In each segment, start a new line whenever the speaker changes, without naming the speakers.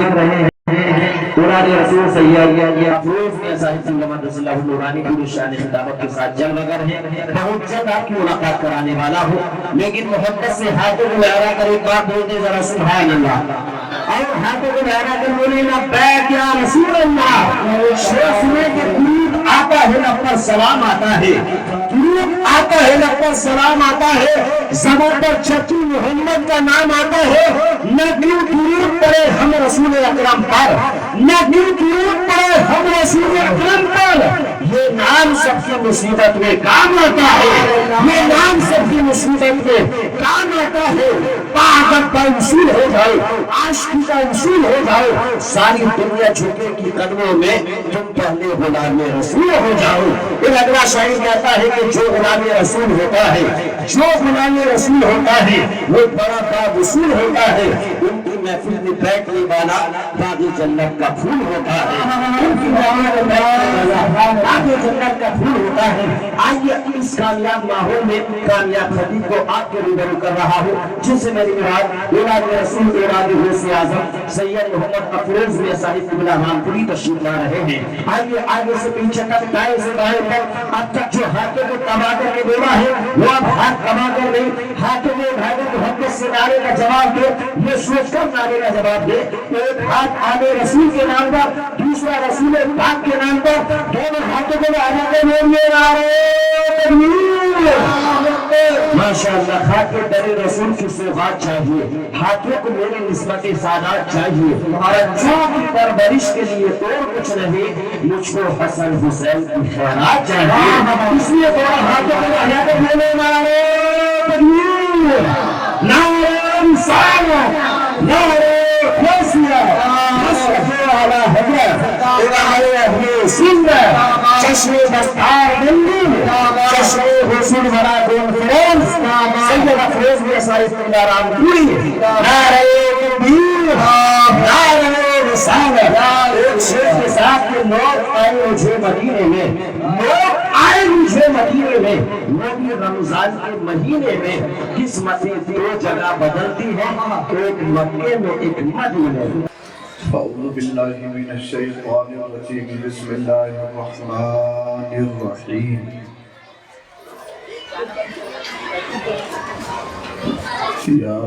رہے ہیں قرآن رسول سید افروز میں صاحب سنگمت رسول اللہ نورانی پوری شان خطابت کے ساتھ جلوہ گر ہے. بہت جلد آپ کی ملاقات کرانے والا ہوں، لیکن محبت سے ہاتھوں کو لہرا کر ایک بات بولتے ذرا سبحان اللہ، اور ہاتھوں کو لہرا کر بولے لبیک یا رسول اللہ. شیخ میں کہ درود آتا ہے لب پر سلام آتا ہے، درود آتا ہے لب پر سلام آتا ہے، زبان پر چچو محمد کا نام آتا ہے. نہ کیوں درود پڑے ہم رسول اکرم پر، نہ کیوں درود پڑے ہم رسول اکرم پر. یہ نام سب کی مصیبت میں کام آتا ہے، یہ نام سب کی مصیبت میں کام آتا ہے. طاقت کا اصول ہو جائے، عاشقی کا اصول ہو جائے، ساری دنیا جھکے کی قدموں میں تم پہلے غلام رسول ہو جاؤ. پھر اگلا شاعر کہتا ہے کہ جو غلام رسول ہوتا ہے، جو غلام رسول ہوتا ہے وہ بڑا باوصول ہوتا ہے. ان کی محفل میں بیٹھنے والا باغ جنت کا پھول ہوتا ہے، ان کی محفل میں بیٹھنے والا باغ جنت کا پھول ہوتا ہے. آئیے اس کامیاب ماحول میں کامیاب خطیب کو آپ کے روبرو کر رہا ہوں، جس سے میری مراد اولاد رسول اولاد غوث اعظم سید محمد افروز میں صاحب قبلہ رامپوری تشریف لا رہے ہیں. آئیے آگے سے پیچھے تک، دائیں سے بائیں تک، اب تک جو ہاتھوں کو تباہ کر کے بولا ہے وہ اب ہاتھ تباہ کر نہیں، ہاتھوں میں بھائی محبت سے نعرے کا جواب دے، یہ سوچ کر نعرے کا جواب دے. ایک ہاتھ آنے رسول کے نام پر، دوسرا رسول پاک کے نام پر، دونوں ہاتھوں کو آگے کے بولیے نعرے تکبیر. ماشاءاللہ خاطر در رسول کی سوغات چاہیے، ہاتھوں کو میری نسبت سادات چاہیے، اور بچوں کی پرورش کے لیے اور کچھ نہیں، مجھ کو حسن حسین کی خیرات چاہیے. اس لیے دونوں ہاتھوں کو آگے کے بولیے نعرے تکبیر، نعرے رسالت، نعرے خیسیہ، مصطفی اعلی حضرت امام اہل سنت چشم دستار بندی چشم حسن بڑا کانفرنس سید افروز میں صاحب قبلہ رامپوری. نعرہ تکبیر، نعرہ رسالت. ایک شیخ کے ساتھ کہ موت آئے مجھے مدینے میں، موت آئے مجھے مدینے میں، وہ بھی رمضان کے مہینے میں. قسمتیں دو جگہ بدلتی ہیں، ایک مکے میں ایک مدینے میں.
اعوذ باللہ من الشیطان الرجیم، بسم اللہ الرحمن الرحیم. یا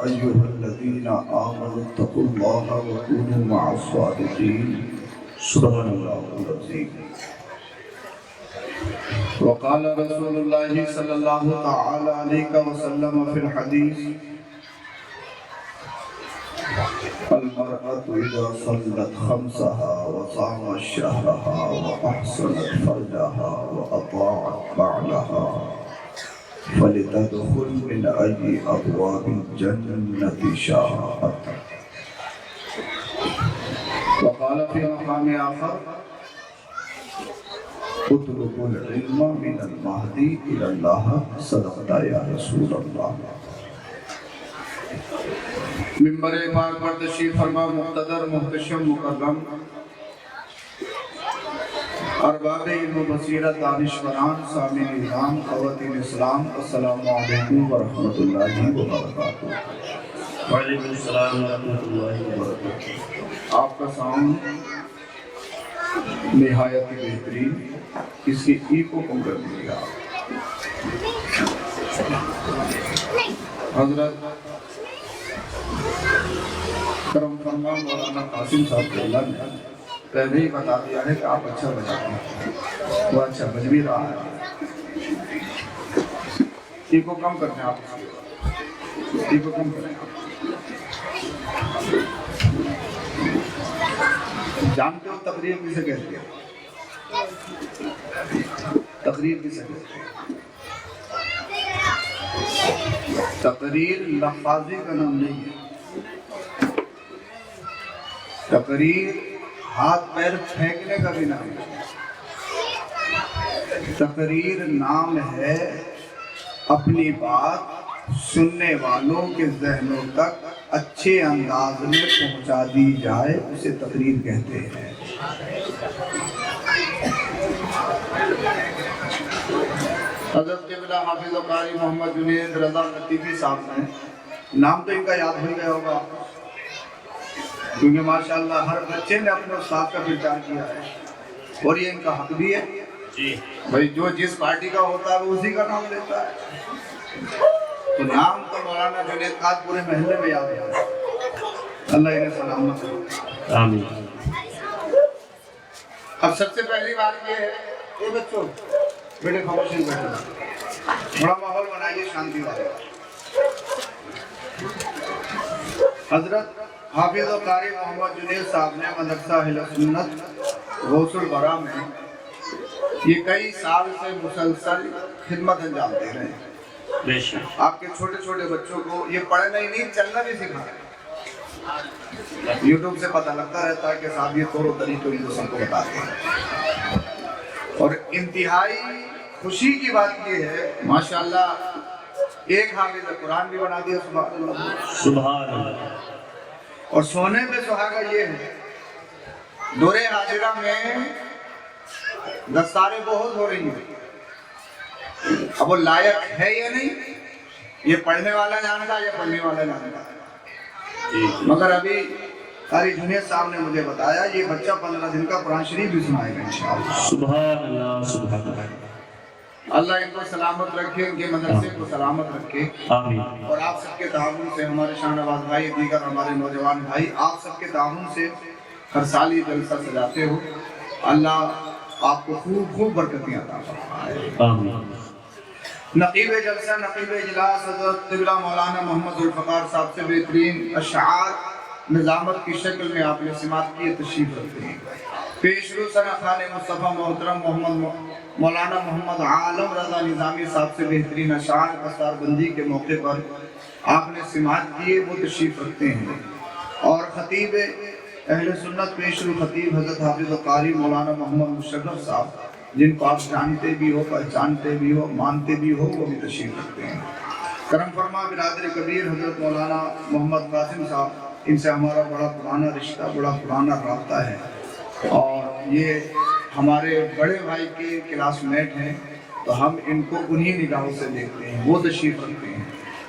ایہا الذین آمنوا اتقوا اللہ وکونوا مع الصادقین. سبحان اللہ العظیم. وقال رسول اللہ صلی اللہ تعالی علیہ وسلم فی الحدیث: المرأة إذا صلت خمسها وصامت شهرها وأحسنت فرجها وأطاعت بعلها فلتدخل من أي أبواب الجنة شاءت. وقال في مقام آخر: اطلبوا العلم من المهدي إلى الله. صدقت يا رسول الله. منبر پاک پر تشریف فرما مقتدر محتشم مکرم ارباب علم و بصیرت دانشوران سامعین کرام خواتین اسلام، السلام علیکم ورحمۃ اللہ وبرکاتہ.
وعلیکم السلام ورحمۃ اللہ وبرکاتہ.
آپ کا ساؤنڈ نہایت بہترین، اس کی ایکو کم کر دیجیے آپ. حضرت کرم فرما مولانا قاسم صاحب اللہ نے پہلے ہی بتا دیا ہے کہ آپ اچھا بجاتے ہیں، وہ اچھا بج بھی رہا ہے. ایکو کم کرتے ہیں آپ، ایکو کم کریں. جانتے ہو تقریر کسے کہتے ہیں؟ تقریر کسے کہتے ہیں؟ تقریر لفاظی کا نام نہیں ہے. تقریر ہاتھ پیر پھینکنے کا بھی نام ہے. تقریر نام ہے اپنی بات سننے والوں کے ذہنوں تک اچھے انداز میں پہنچا دی جائے، اسے تقریر کہتے ہیں. حضرت قبلہ حافظ و قاری محمد جنید رضا لطیفی صاحب ہیں، نام تو ان کا یاد ہو گیا ہوگا. کیونکہ ماشاءاللہ ہر بچے نے اپنے استاد کا پرچار کیا ہے اور یہ ان کا حق بھی ہے
جی
بھائی، جو جس پارٹی کا ہوتا ہے وہ اسی کا نام لیتا ہے۔ تو نام تو مولانا جنید قاد پورے محلے میں یاد ہے، اللہ انہیں سلامت رکھے۔
آمین۔
اب سب سے پہلی بات یہ ہے، اے بچوں بیٹے خاموشی سے بیٹھو، تھوڑا ماحول بنائیے شانتی والا۔ حضرت حافظ و قاری محمد جنید صاحب نے مدرسہ اہل سنت غوث الورا میں یہ کئی سال سے مسلسل خدمت انجام دے رہے ہیں۔
بے شک۔
آپ کے چھوٹے چھوٹے بچوں کو یہ پڑھنا ہی نہیں، چلنا بھی سکھا رہے ہیں۔ یوٹیوب سے پتہ لگتا رہتا ہے کہ صاحب یہ طور و طریقے ان کو سب کو بتاتے ہیں۔ اور انتہائی خوشی کی بات یہ ہے ماشاءاللہ ایک حافظ قرآن بھی بنا دیا، سبحان اللہ
سبحان اللہ۔
اور سونے پہ سہاگا یہ ہے، دور حاضرہ میں دستاریں بہت ہو رہی ہیں، اب وہ لائق ہے یا نہیں یہ پڑھنے والا جانتا یا پڑھنے والا جانتا ہے، مگر ابھی قاری جنید صاحب نے مجھے بتایا یہ بچہ 15 دن کا قرآن شریف بھی سنائے گا انشاءاللہ۔
سبحان اللہ سبحان اللہ۔
اللہ ان کو سلامت رکھے، ان کے مدرسے کو سلامت رکھے،
آمین۔
اور آپ سب کے تعاون سے ہمارے شاہ نواز بھائی دیگر ہمارے نوجوان بھائی آپ سب کے تعاون سے ہر سال یہ جلسہ سجاتے ہو، اللہ آپ کو خوب خوب برکتیں عطا فرمائے۔
آمین۔
نقیب جلسہ نقیب اجلاس حضرت قبلہ مولانا محمد ذوالفقار صاحب سے بہترین اشعار نظامت کی شکل میں آپ نے سماعت کی تشریف رکھتے ہیں۔ پیش رو ثنا خان مصطفیٰ محترم مولانا محمد عالم رضا نظامی صاحب سے بہترین اشعار اثار بندی کے موقع پر آپ نے سماعت کیے، وہ تشریف رکھتے ہیں۔ اور خطیب اہل سنت پیش رو خطیب حضرت حافظ و قاری مولانا محمد مشرف صاحب، جن کو آپ جانتے بھی ہو، پہچانتے بھی ہو، مانتے بھی ہو، وہ بھی تشریف رکھتے ہیں۔ کرم فرما برادر کبیر حضرت مولانا محمد قاسم صاحب، ان سے ہمارا بڑا پرانا رشتہ، بڑا پرانا رابطہ ہے، اور یہ ہمارے بڑے بھائی کے کلاس میٹ ہیں، تو ہم ان کو انہی نگاہوں سے دیکھتے ہیں، وہ تشریف رکھتے ہیں۔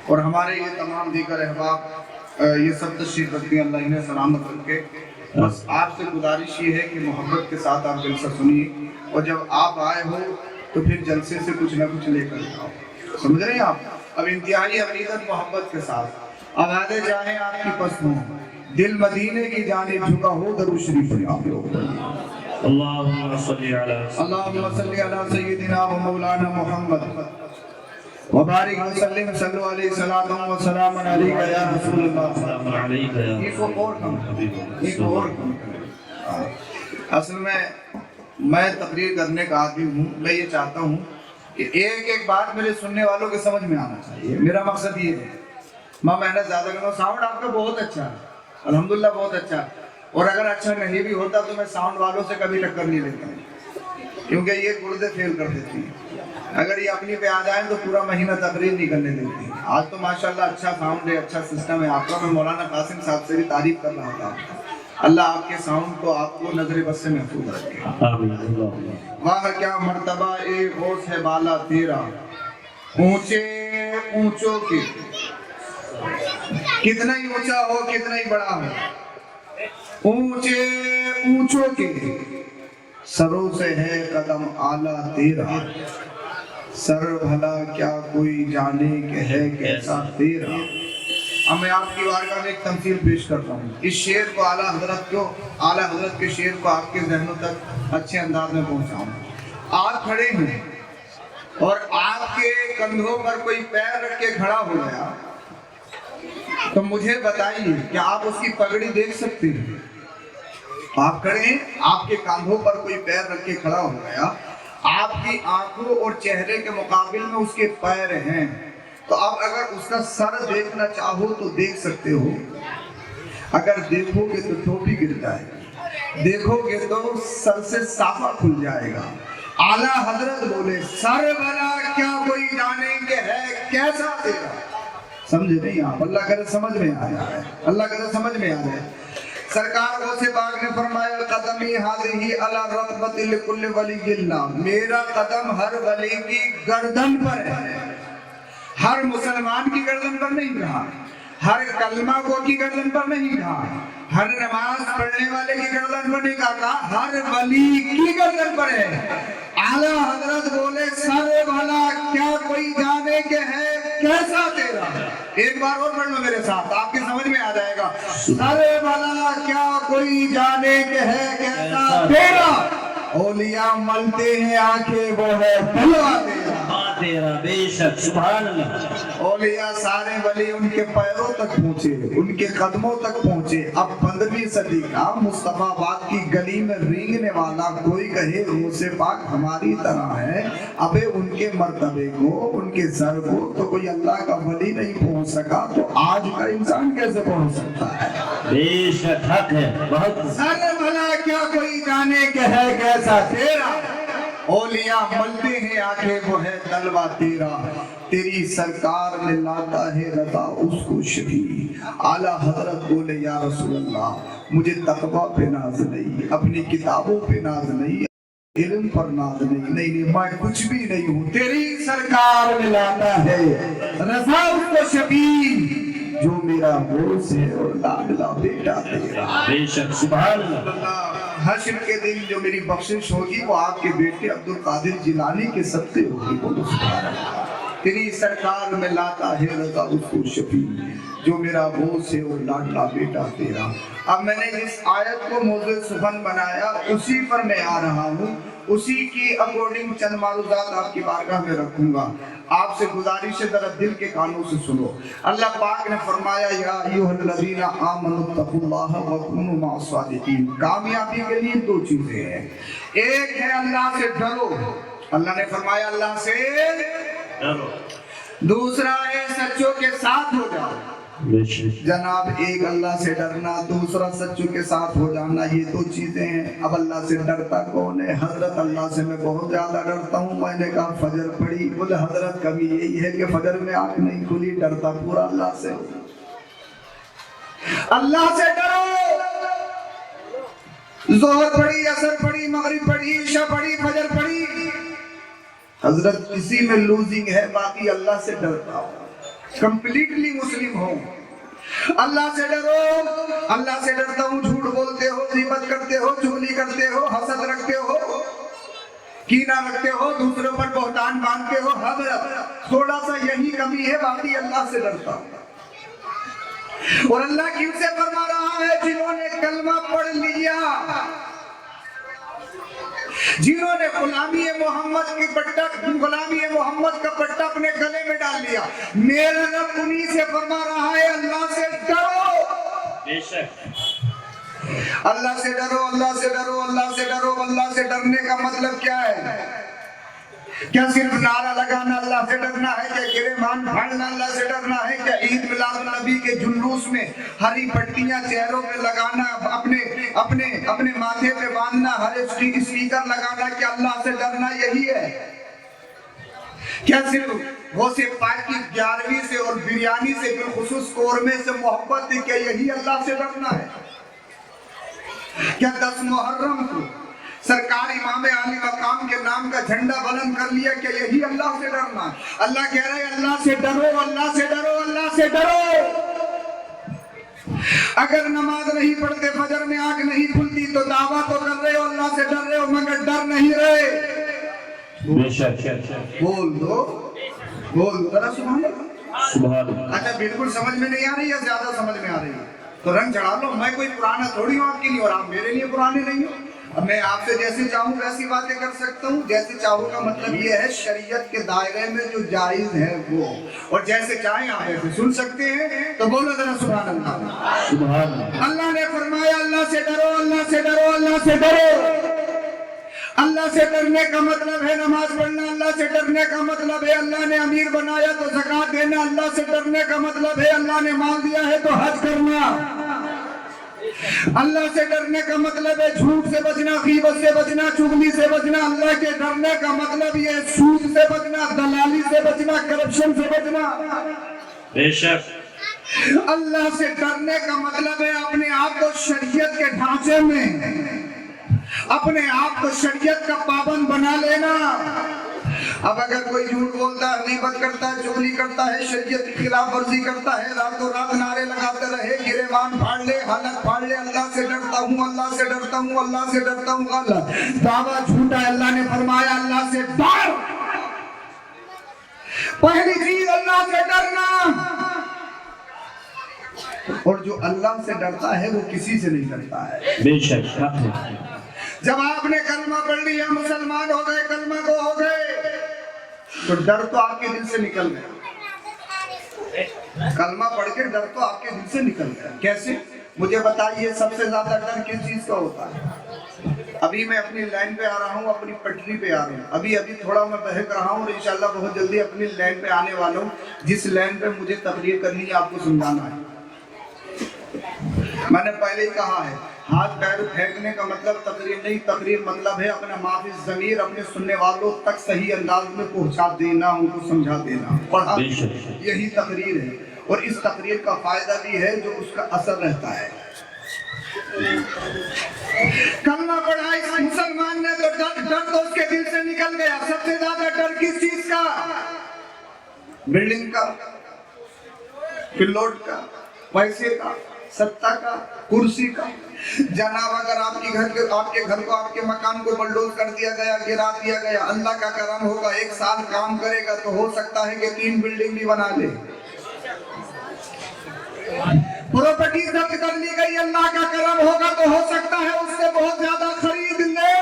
اور ہمارے یہ تمام دیگر احباب یہ سب تشریف رکھتے ہیں، اللہ انہیں سلامت رکھے۔ بس آپ سے گزارش یہ ہے کہ محبت کے ساتھ آپ جلسہ سنیے، اور جب آپ آئے ہو تو پھر جلسے سے کچھ نہ کچھ لے کر جاؤ، سمجھ رہے ہیں آپ؟ اب انتہائی عقیدت محبت کے ساتھ آوازیں چاہیں آپ کی پسند ہوں، دل مدینے کی جانب جھکا ہو، درود شریف پڑھیں آپ لوگ۔
اللہم صلی علی
اللہم صلی علی سیدنا و مولانا محمد وبارک وسلم، صلو علیہ الصلوۃ والسلام علیک یا رسول اللہ۔
السلام علیکم یا
ایک اور کم اصل میں تقریر کرنے کا عادی ہوں، میں یہ چاہتا ہوں کہ ایک ایک بات میرے سننے والوں کے سمجھ میں آنا چاہیے، میرا مقصد یہ ہے۔ میں محنت زیادہ کروں، ساؤنڈ آپ کا بہت اچھا ہے الحمدللہ، بہت اچھا ہے، اور اگر اچھا نہیں بھی ہوتا تو میں ساؤنڈ والوں سے کبھی ٹکر نہیں لیتا ہوں، کیونکہ یہ گردے فیل کر دیتی ہیں، اگر یہ اپنی پہ آ جائیں تو پورا مہینہ تقریر نہیں کرنے دیتی۔ آج تو ماشاءاللہ اچھا ساؤنڈ ہے، اچھا سسٹم ہے آپ کا۔ میں مولانا قاسم صاحب سے بھی تعریف کر رہا تھا، اللہ آپ کے ساؤنڈ کو، آپ کو نظر بس سے محفوظ رکھے۔
آمین۔
واہ کیا مرتبہ اے غوث ہے بالا تیرا، اونچے اونچوں کے، کتنا ہی اونچا ہو کتنا ہی بڑا ہو، اونچے اونچوں کے سروں سے ہے قدم اعلیٰ تیرا، سر بھلا کیا کوئی جانے کہ ہے کیسا تیرا۔ اب میں آپ کی بارگاہ میں ایک تمثیل پیش کرتا ہوں، اس شعر کو اعلیٰ حضرت کے شعر کو آپ کے ذہنوں تک اچھے انداز میں پہنچاؤں۔ آپ کھڑے ہیں اور آپ کے کندھوں پر کوئی پیر رکھ کے کھڑا ہو گیا تو مجھے بتائیے کہ آپ اس کی پگڑی دیکھ سکتے ہیں؟ آپ کھڑے ہیں، آپ کے کاندھوں پر کوئی پیر رکھ کے کھڑا ہو گیا، آپ کی آنکھوں اور چہرے کے مقابل میں اس کے پیر ہیں، تو اب اگر اس کا سر دیکھنا چاہو تو دیکھ سکتے ہو، اگر دیکھو گے تو ٹوپی گر جائے گی، دیکھو گے تو سر سے صافہ کھل جائے گا۔ اعلیٰ حضرت بولے سر بھلا کیا کوئی جانے کہ ہے کیسا تیرا۔ سمجھے نہیں آپ؟ اللہ کرے سمجھ میں آ جائے، اللہ کرے سمجھ میں آ جائے۔ سرکار غوث پاک نے فرمایا قدمی ہذہ علی رقبۃ لکل ولی اللہ، میرا قدم ہر ولی کی گردن پر ہے، ہر مسلمان کی گردن پر نہیں رہا، ہر کلمہ کو کی گردن پر نہیں کہا، ہر نماز پڑھنے والے کی گردن پر نہیں کہا، ہر ولی کی گردن پر ہے۔ اعلیٰ حضرت بولے سر بھلا کیا کوئی جانے کہ ہے کیسا تیرا، ایک بار اور پڑھ لو میرے ساتھ، آپ کی سمجھ میں آ جائے گا۔ سر بھلا کیا کوئی جانے کہ ہے کیسا تیرا، اولیاء ملتے ہیں آنکھیں وہ ہے تلوا
تیرا، بے شک، سبحان اللہ۔
اولیاء سارے ولی ان کے پیروں تک پہنچے، ان کے قدموں تک پہنچے۔ اب 15ویں صدی کا مصطفیٰ آباد کی گلی میں رینگنے والا کوئی کہے غوث پاک ہماری طرح ہے، ابے ان کے مرتبے کو، ان کے سر کو تو کوئی اللہ کا ولی نہیں پہنچ سکا، تو آج کا انسان کیسے پہنچ سکتا ہے؟
بے شک حق ہے، بہت۔
سر بھلا کیا کوئی جانے کہ ہے کیسا تیرا، اولیاء ملتے ہیں آنکھیں وہ ہے تلوا تیرا، تیری سرکار میں لاتا ہے رضا اس کو شفیع۔ اعلیٰ حضرت بولے یا رسول اللہ مجھے تقویٰ پہ ناز نہیں، اپنی کتابوں پہ ناز نہیں، علم پر ناز نہیں، نہیں میں کچھ بھی نہیں ہوں، تیری سرکار میں لاتا ہے رضا اس کو شفیع، جو میرا بوس ہے اور لاڈلا بیٹا تیرا۔
بے شک، سبحان اللہ۔
حشر کے دن جو میری بخشش ہوگی وہ آپ کے بیٹے عبد القادر جیلانی کے صدقے ہوگی، بولو سبحان اللہ۔ تیری سرکار میں لاتا ہے رضا اس کو شفیع، جو میرا بوس ہے اور لاڈلا بیٹا تیرا۔ اب میں نے جس آیت کو موضوع سخن بنایا اسی پر میں آ رہا ہوں، اسی کی اکارڈنگ چند معروضات آپ کی بارگاہ میں رکھوں گا۔ آپ سے گزارش ہے ذرا دل کے کانوں سے سنو۔ اللہ پاک نے فرمایا یا ایھا الذین آمنوا اتقوا اللہ وکونوا مع الصادقین۔ کامیابی کے لیے دو چیزیں ہیں، ایک ہے اللہ سے ڈرو، اللہ نے فرمایا اللہ سے ڈرو، دوسرا ہے سچوں کے ساتھ ہو جاؤ۔ جناب ایک اللہ سے ڈرنا، دوسرا سچوں کے ساتھ ہو جانا، یہ دو چیزیں ہیں۔ اب اللہ سے ڈرتا کون ہے؟ حضرت اللہ سے میں بہت زیادہ ڈرتا ہوں۔ میں نے کہا فجر پڑھی، بولے حضرت کبھی یہی ہے کہ فجر میں آنکھ نہیں کھلی، ڈرتا پورا اللہ سے۔ اللہ سے ڈرو، ظہر پڑھی، عصر پڑھی، مغرب پڑھی، عشاء پڑھی، فجر پڑھی، حضرت اسی میں لوزنگ ہے، باقی اللہ سے ڈرتا ہوں، کمپلیٹلی مسلم ہوں۔ اللہ سے ڈرو، اللہ سے ڈرتا ہوں۔ جھوٹ بولتے ہو، غیبت کرتے ہو، چغلی کرتے ہو، حسد رکھتے ہو، کینہ رکھتے ہو، دوسروں پر بہتان باندھتے ہو، حضرت تھوڑا سا یہی کمی ہے، باقی اللہ سے ڈرتا ہوں۔ اور اللہ کن سے فرما رہا ہے؟ جنہوں نے کلمہ پڑھ لیا، جنہوں نے غلامی محمد کی پٹا، غلامی محمد کا پٹا اپنے گلے میں ڈال لیا، میرا رب انہی سے فرما رہا ہے اللہ سے ڈرو۔
بے شک،
اللہ سے ڈرو، اللہ سے ڈرو، اللہ سے ڈرو۔ اللہ سے ڈرنے کا مطلب کیا ہے؟ کیا صرف نعرہ لگانا اللہ سے ڈرنا ہے؟ کیا گریبان پھاڑنا اللہ سے ڈرنا ہے؟ کیا عید میلاد النبی کے جلوس میں ہری پٹیاں چہروں پہ لگانا، اپنے ماتھے پہ باندھنا، ہر اسپیکر لگانا، کیا اللہ سے ڈرنا یہی ہے؟ کیا صرف غوث پاک کی 11ویں سے اور بریانی سے بالخصوص قورمے سے محبت ہے، کیا یہی اللہ سے ڈرنا ہے؟ کیا 10 محرم کو سرکار امام عالی مقام کے نام کا جھنڈا بلند کر لیا، کیا یہی اللہ سے ڈرنا؟ اللہ کہہ رہے ہیں اللہ سے ڈرو، اللہ سے ڈرو، اللہ سے ڈرو۔ اگر نماز نہیں پڑھتے، فجر میں آنکھ نہیں کھلتی، تو دعویٰ تو کر رہے ہو اللہ سے ڈر رہے ہو، مگر ڈر نہیں رہے۔
بے شک،
بول دو، بول دو ذرا سبحان اللہ۔
سبحان اللہ۔
اچھا بالکل سمجھ میں نہیں آ رہی یا زیادہ سمجھ میں آ رہی ہے تو رنگ چڑھا لو، میں کوئی پرانا تھوڑی ہوں آپ کے لیے، اور آپ میرے لیے پرانے نہیں ہو۔ اب میں آپ سے جیسے چاہوں ویسی باتیں کر سکتا ہوں، جیسے چاہوں کا مطلب یہ ہے شریعت کے دائرے میں جو جائز ہے وہ، اور جیسے چاہیں آپ ایسے سن سکتے ہیں، تو بولو ذرا سبحان اللہ۔
سبحان اللہ۔
اللہ نے فرمایا اللہ سے ڈرو، اللہ سے ڈرو، اللہ سے ڈرو۔ اللہ سے ڈرنے کا مطلب ہے نماز پڑھنا، اللہ سے ڈرنے کا مطلب ہے اللہ نے امیر بنایا تو زکوٰۃ دینا، اللہ سے ڈرنے کا مطلب ہے اللہ نے مال دیا ہے تو حج کرنا، اللہ سے ڈرنے کا مطلب ہے جھوٹ سے بچنا، غیبت سے بچنا، چغلی سے بچنا، اللہ کے ڈرنے کا مطلب یہ سود سے بچنا، دلالی سے بچنا، کرپشن سے بچنا۔
بے شک،
اللہ سے ڈرنے کا مطلب ہے اپنے آپ کو شریعت کے ڈھانچے میں، اپنے آپ کو شریعت کا پابند بنا لینا، اب اگر کوئی جھوٹ بولتا ہے، غیبت کرتا ہے، چغلی کرتا ہے، شریعت کی خلاف ورزی کرتا ہے، راتوں رات نعرے لگاتے رہے، گریبان پھاڑ لے، حلق پھاڑ لے، اللہ سے ڈرتا ہوں، اللہ سے ڈرتا ہوں، اللہ سے ڈرتا ہوں، اللہ دعویٰ جھوٹا ہے۔ اللہ نے فرمایا اللہ سے ڈر، پہلی چیز اللہ سے ڈرنا، اور جو اللہ سے ڈرتا ہے وہ کسی سے نہیں ڈرتا ہے۔
بے شک حق ہے۔
جب آپ نے کلمہ پڑھ لیا، مسلمان ہو گئے، کلمہ کو ہو گئے، تو ڈر تو آپ کے دل سے نکل گیا۔ کلمہ پڑھ کے ڈر تو آپ کے دل سے نکل گیا۔ کیسے؟ مجھے بتائیے سب سے زیادہ ڈر کس چیز کا ہوتا ہے؟ ابھی میں اپنی لائن پہ آ رہا ہوں، اپنی پٹری پہ آ رہا ہوں، ابھی تھوڑا میں بہک رہا ہوں، اور انشاءاللہ بہت جلدی اپنی لائن پہ آنے والا ہوں، جس لائن پہ مجھے تقریر کرنی ہے، آپ کو سمجھانا ہے۔ میں نے پہلے ہی کہا ہے، ہاتھ پیر پھینکنے کا مطلب تقریر نہیں، تقریر مطلب ہے اپنا معافی ضمیر اپنے سننے والوں تک صحیح انداز میں پہنچا دینا، ان کو سمجھا دینا، پڑھا، یہی تقریر ہے۔ اور اس تقریر کا فائدہ بھی ہے جو اس کا اثر رہتا ہے۔ کلمہ پڑھا اس مسلمان نے تو ڈر تو اس کے دل سے نکل گیا۔ سب سے زیادہ ڈر کس چیز کا؟ بلڈنگ کا، پلاٹ کا، پیسے کا، ستا کا، کرسی کا۔ جناب اگر آپ کے گھر کو، آپ کے مکان کو بلڈوز کر دیا گیا، گرا دیا گیا، اللہ کا کرم ہوگا، 1 سال کام کرے گا تو ہو سکتا ہے کہ 3 بلڈنگ بھی بنا لے۔ پراپرٹی ضبط کر لی گئی، اللہ کا کرم ہوگا تو ہو سکتا ہے اس سے بہت زیادہ خرید لے،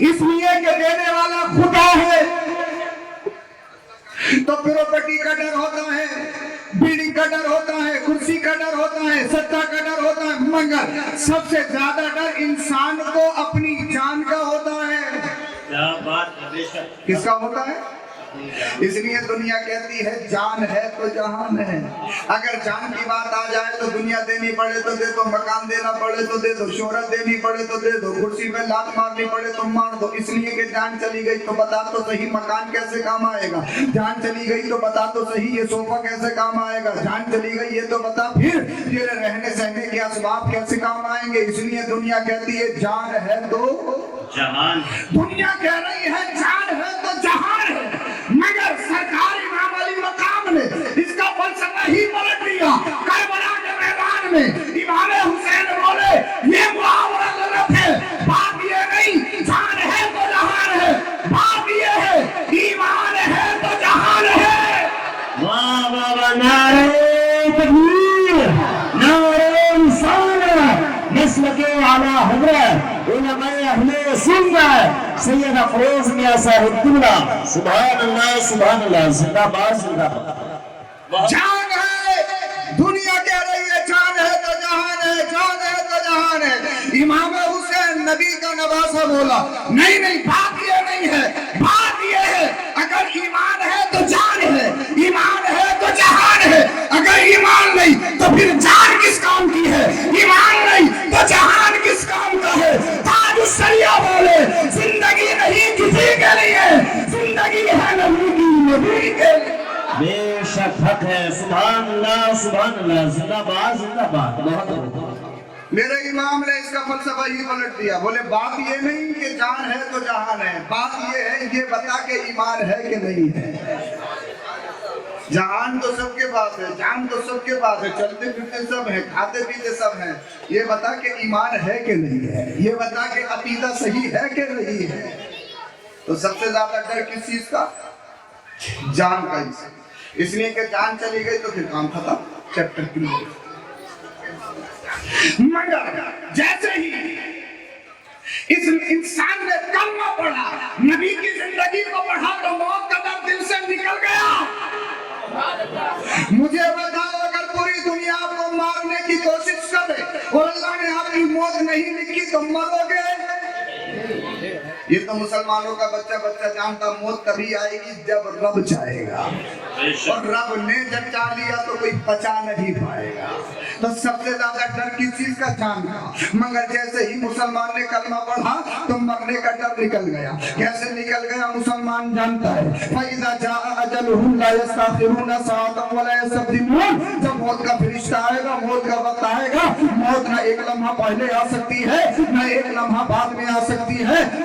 اس لیے کہ دینے والا خدا ہے۔ تو پراپرٹی کا ڈر ہوتا ہے، بلڈنگ کا ڈر ہوتا ہے، کرسی کا ڈر ہوتا ہے، ستا کا ڈر ہوتا ہے، مگر سب سے زیادہ ڈر انسان کو اپنی جان کا ہوتا ہے۔
کیا بات ہے؟
کس کا ہوتا ہے؟ اس لیے دنیا کہتی ہے جان ہے تو جہان ہے۔ اگر جان کی بات آ جائے تو دنیا دینی پڑے تو دے دو، مکان دینا پڑے تو دے دو، شہرت دینی پڑے تو دے دو، کرسی پہ لات مارنی پڑے تو مار دو۔ اس لیے کہ جان چلی گئی تو بتا تو صحیح مکان کیسے کام آئے گا، جان چلی گئی تو بتا تو صحیح یہ صوفہ کیسے کام آئے گا، جان چلی گئی یہ تو بتا پھر تیرے رہنے سہنے کے اسباب کیسے کام آئیں گے۔ اس لیے دنیا کہتی ہے جان ہے تو
جہان،
دنیا کہہ رہی ہے جان ہے تو جہان ہے، مگر سرکار امام علی مقام نے اس کا فلسفہ ہی پلٹ دیا۔ کربلا کے میدان میں امام حسین بولے یہ محاورہ غلط ہے، بات یہ نہیں جان ہے تو جہان ہے، بات یہ ہے ایمان ہے تو جہان ہے۔
واہ واہ واہ، نعرہ تکبیر، نعرہ رسالت، مسلک اعلی حضرت علماء اہل سنت سید افروز میاں صاحب قبلہ، سبحان اللہ سبحان اللہ، زندہ باد زندہ باد۔
جان ہے، دنیا کہہ رہی ہے جان ہے تو جہان ہے، جان ہے تو جہان ہے۔ امام حسین نبی کا نواسہ بولا نہیں بات یہ نہیں ہے، بات یہ ہے اگر ایمان ہے تو جان ہے، ایمان ہے تو جہان ہے۔ اگر ایمان نہیں تو پھر جان کس کام کی ہے، ایمان نہیں تو جہان کس کام کا ہے۔ تاج الشریعہ بولے زندگی نہیں کسی کے لیے، زندگی ہے نبی کی، نبی کے لیے۔
بے شک حق ہے، سبحان اللہ سبحان اللہ، زندہ باد زندہ باد۔
میرے امام نے اس کا فلسفہ ہی پلٹ دیا، بولے بات یہ نہیں کہ جان ہے تو جہان ہے، بات یہ ہے یہ بتا کہ ایمان ہے کہ نہیں ہے۔ جہان تو سب کے پاس ہے، جان تو سب کے پاس ہے، چلتے پھرتے سب ہیں، کھاتے پیتے سب ہیں، یہ بتا کہ ایمان ہے کہ نہیں ہے، یہ بتا کہ عقیدہ صحیح ہے کہ نہیں ہے۔ تو سب سے زیادہ ڈر کس چیز کا؟ جان کا، اس لیے کہ جان چلی گئی تو پھر کام ختم، چیپٹر کلوز۔ مگر جیسے ہی اس انسان نے کلمہ پڑھا، نبی کی زندگی کو پڑھا تو موت کا ڈر دل سے نکل گیا۔ مجھے بتاؤ اگر پوری دنیا آپ کو مارنے کی کوشش کرے اور اللہ نے آپ کی موت نہیں لکھی تو مرو گے۔ یہ تو مسلمانوں کا بچہ جانتا، موت تبھی آئے گی جب رب چاہے گا، اور رب نے جب چاہ لیا تو کوئی بچا نہیں پائے گا۔ تو سب سے زیادہ ڈر کس چیز کا؟ جان کا۔ مگر جیسے ہی مسلمان نے کلمہ پڑھا تو مرنے کا ڈر نکل گیا۔ کیسے نکل گیا مسلمان جانتا ہے، فَإِذَا جَاءَ أَجَلُهُمْ لَا يَسْتَأْخِرُونَ سَاعَةً وَلَا يَسْتَقْدِمُونَ۔ جب موت کا فرشتہ آئے گا، موت کا وقت آئے گا، موت نہ ایک لمحہ پہلے آ سکتی ہے نہ ایک لمحہ بعد میں آ سکتی ہے۔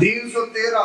313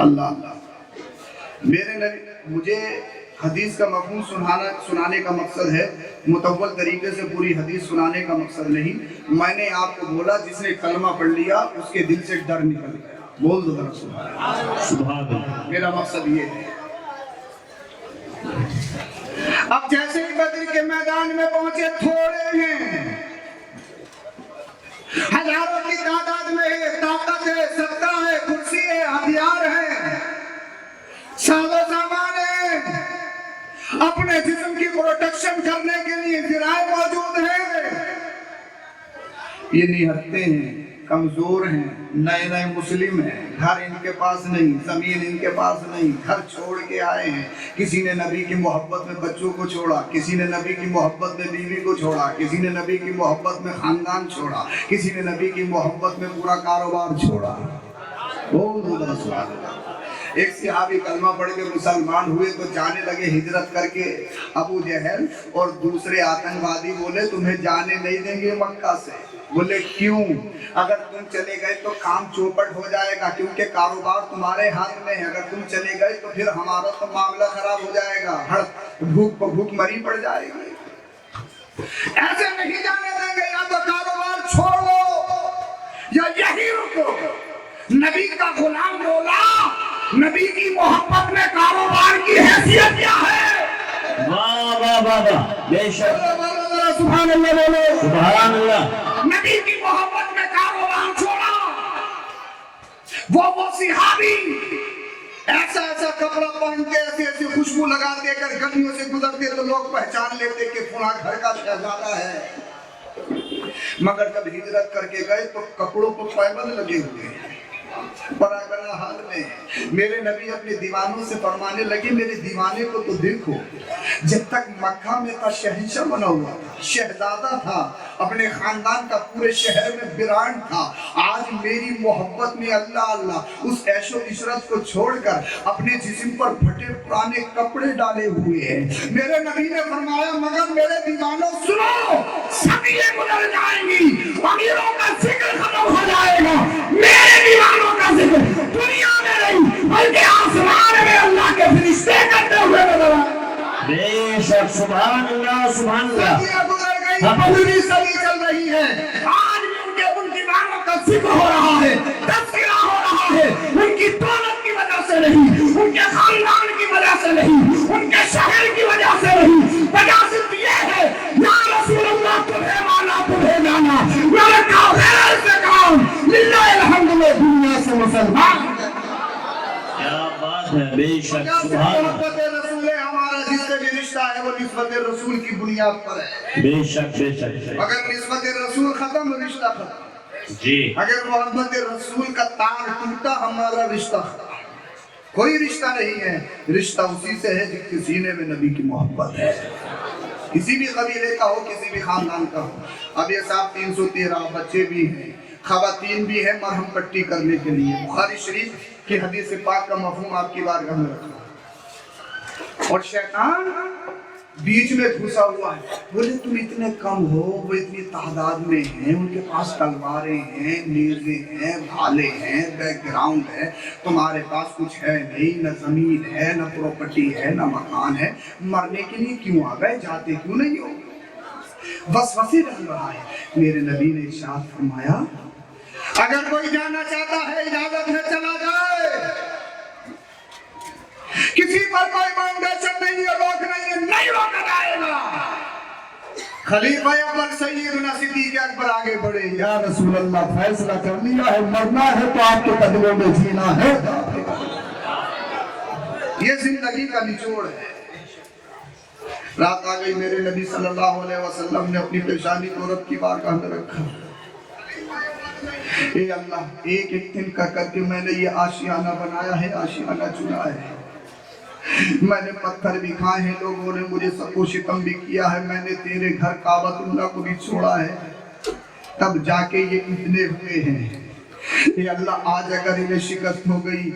اللہ میرے نبی مجھے حدیث کا مفہوم سنانے کا مقصد ہے، مطول طریقے سے پوری حدیث سنانے کا مقصد نہیں۔ میں نے آپ کو بولا جس نے کلمہ پڑھ لیا اس کے دل سے ڈر نکل گیا، بول دو ذرا سبحان اللہ۔ میرا مقصد یہ ہے، اب جیسے ہی بدر کے میدان میں پہنچے، تھوڑے ہیں، ہزاروں کی تعداد میں ہے، طاقت ہے، سکہ ہے، کرسی ہے، ہتھیار ہے، ساز و سامان ہے، اپنے جسم کی پروٹیکشن کرنے کے لیے ذرائع موجود ہیں، یہ نہتے ہیں، کمزور ہیں، نئے نئے مسلم ہیں، گھر ان کے پاس نہیں، زمین ان کے پاس نہیں، گھر چھوڑ کے آئے ہیں۔ کسی نے نبی کی محبت میں بچوں کو چھوڑا، کسی نے نبی کی محبت میں بیوی کو چھوڑا، کسی نے نبی کی محبت میں خاندان چھوڑا، کسی نے نبی کی محبت میں پورا کاروبار چھوڑا۔ ایک صحابی کلمہ پڑھ کے مسلمان ہوئے تو جانے لگے ہجرت کر کے ابو جہل، اور دوسرے آتنکوادی بولے تمہیں جانے نہیں دیں گے مکہ سے۔ بولے کیوں؟ اگر تم چلے گئے تو کام چوپٹ ہو جائے گا، کیونکہ کاروبار تمہارے ہاتھ میں ہے، اگر تم چلے گئے تو پھر ہمارا تو معاملہ خراب ہو جائے گا، بھوک مری پڑ جائے گی، ایسے نہیں جانے دیں گے، یا تو کاروبار چھوڑو یا یہی رکو۔ نبی کا غلام بولا نبی کی محبت میں کاروبار کی حیثیت کیا ہے؟
واہ واہ واہ واہ، بے شک،
سبحان اللہ بولو،
سبحان اللہ۔
نبی کی محبت میں کاروبار چھوڑا۔ وہ صحابی ایسا ایسا کپڑا پہن کے ایسی ایسی خوشبو لگا دے کر گلیوں سے گزرتے تو لوگ پہچان لیتے کہ فلاں گھر کا شہزادہ ہے، مگر جب ہجرت کر کے گئے تو کپڑوں کو پابند لگے ہوئے ہیں، پراگنا حال میں۔ میرے نبی اپنے دیوانوں سے فرمانے لگے میرے دیوانے کو تو دیکھو، جب تک مکہ میں تھا شہنشاہ بنا ہوا تھا، شہزادہ تھا، اپنے خاندان کا پورے شہر میں برانڈ تھا، آج میری محبت میں اللہ اللہ اس عیش و عشرت کو چھوڑ کر اپنے جسم پر پھٹے پرانے کپڑے ڈالے ہوئے ہیں۔ میرے نبی نے فرمایا مگر میرے دیوانوں سنو، صدیاں گزر جائیں گی، امیروں کا ذکر ختم ہو جائے گا، میرے دیوانوں کا ذکر دنیا میں نہیں بلکہ آسمان میں اللہ کے فرشتے کرتے ہوئے نظر آئے۔
بے شک، سبحان اللہ سبحان اللہ۔
صدیاں گزر گئی، پوری صدی چل رہی ہے، آج بھی ان دیوانوں کا ذکر ہو رہا ہے، تذکرہ ہو رہا ہے، ان کی دولت کی وجہ سے نہیں، ان کے خاندان کی وجہ سے نہیں، ان کے شہر کی وجہ سے نہیں، وجہ صرف یہ ہے یا رسول اللہ تمہیں مانا تمہیں جانا، میں نے کہا غیر سے کام للہ الحمد میں دنیا سے مسلمان۔
کیا بات ہے، بے شک، سبحان اللہ۔
نسبت رسول ہمارا جس سے بھی رشتہ ہے وہ نسبت رسول کی بنیاد پر ہے،
بے شک بے شک۔
اگر نسبت رسول ختم رشتہ ختم،
جی،
اگر محبت رسول کا تار ٹوٹا ہمارا رشتہ ختم، کوئی رشتہ نہیں ہے، رشتہ اسی سے ہے جس کے سینے میں نبی کی محبت ہے، کسی بھی قبیلے کا ہو، کسی بھی خاندان کا ہو۔ اب یہ صاحب 313 بچے بھی ہیں، خواتین بھی ہیں مرہم پٹی کرنے کے لیے۔ بخاری شریف کی حدیث پاک کا مفہوم آپ کی بارگاہ میں رکھا، اور شیطان بیچ میں گھسا ہوا ہے، بولے تم اتنے کم ہو، وہ اتنی تعداد میں ہیں، ان کے پاس تلواریں ہیں، نیزیں ہیں، بھالے ہیں، بیک گراؤنڈ ہے، تمہارے پاس کچھ ہے نہیں، نہ زمین ہے، نہ پراپرٹی ہے، نہ مکان ہے، مرنے کے لیے کیوں آ گئے، جاتے کیوں نہیں ہو؟ وسوسے ڈال رہا ہے۔ میرے نبی نے ارشاد فرمایا اگر کوئی جانا چاہتا ہے اجازت ہے چلا جائے، کسی پر کوئی باؤنڈیشن نہیں ہے، روک نہیں ہے، نہیں روکا جائے گا۔ خلیفہ اول سیدنا صدیق اکبر آگے بڑھے، یا رسول اللہ فیصلہ کر لیا ہے، مرنا ہے تو آپ کے قدموں میں جینا ہے۔ یہ زندگی کا نچوڑ ہے۔ رات آ گئی، میرے نبی صلی اللہ علیہ وسلم نے اپنی پیشانی کو رب کی بارگاہ میں رکھا، اے اللہ ایک ایک دن کا کر کے میں نے یہ آشیانہ بنایا ہے، آشیانہ چنا ہے، میں نے پتھر بھی کھائے ہیں، لوگوں نے مجھے سب کو شتم بھی کیا ہے، میں نے تیرے گھر کعبۃ اللہ کو بھی چھوڑا ہے، تب جا کے یہ اتنے ہوئے ہیں۔ اے اللہ آج اگر انہیں شکست ہو گئی،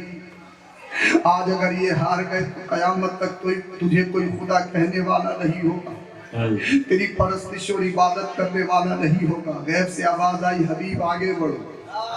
آج اگر یہ ہار گئے تو قیامت تک تجھے کوئی خدا کہنے والا نہیں ہوگا، تیری پرستش اور عبادت کرنے والا نہیں ہوگا۔ غیب سے آواز آئی حبیب آگے بڑھو،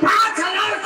5000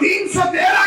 313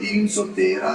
313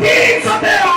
313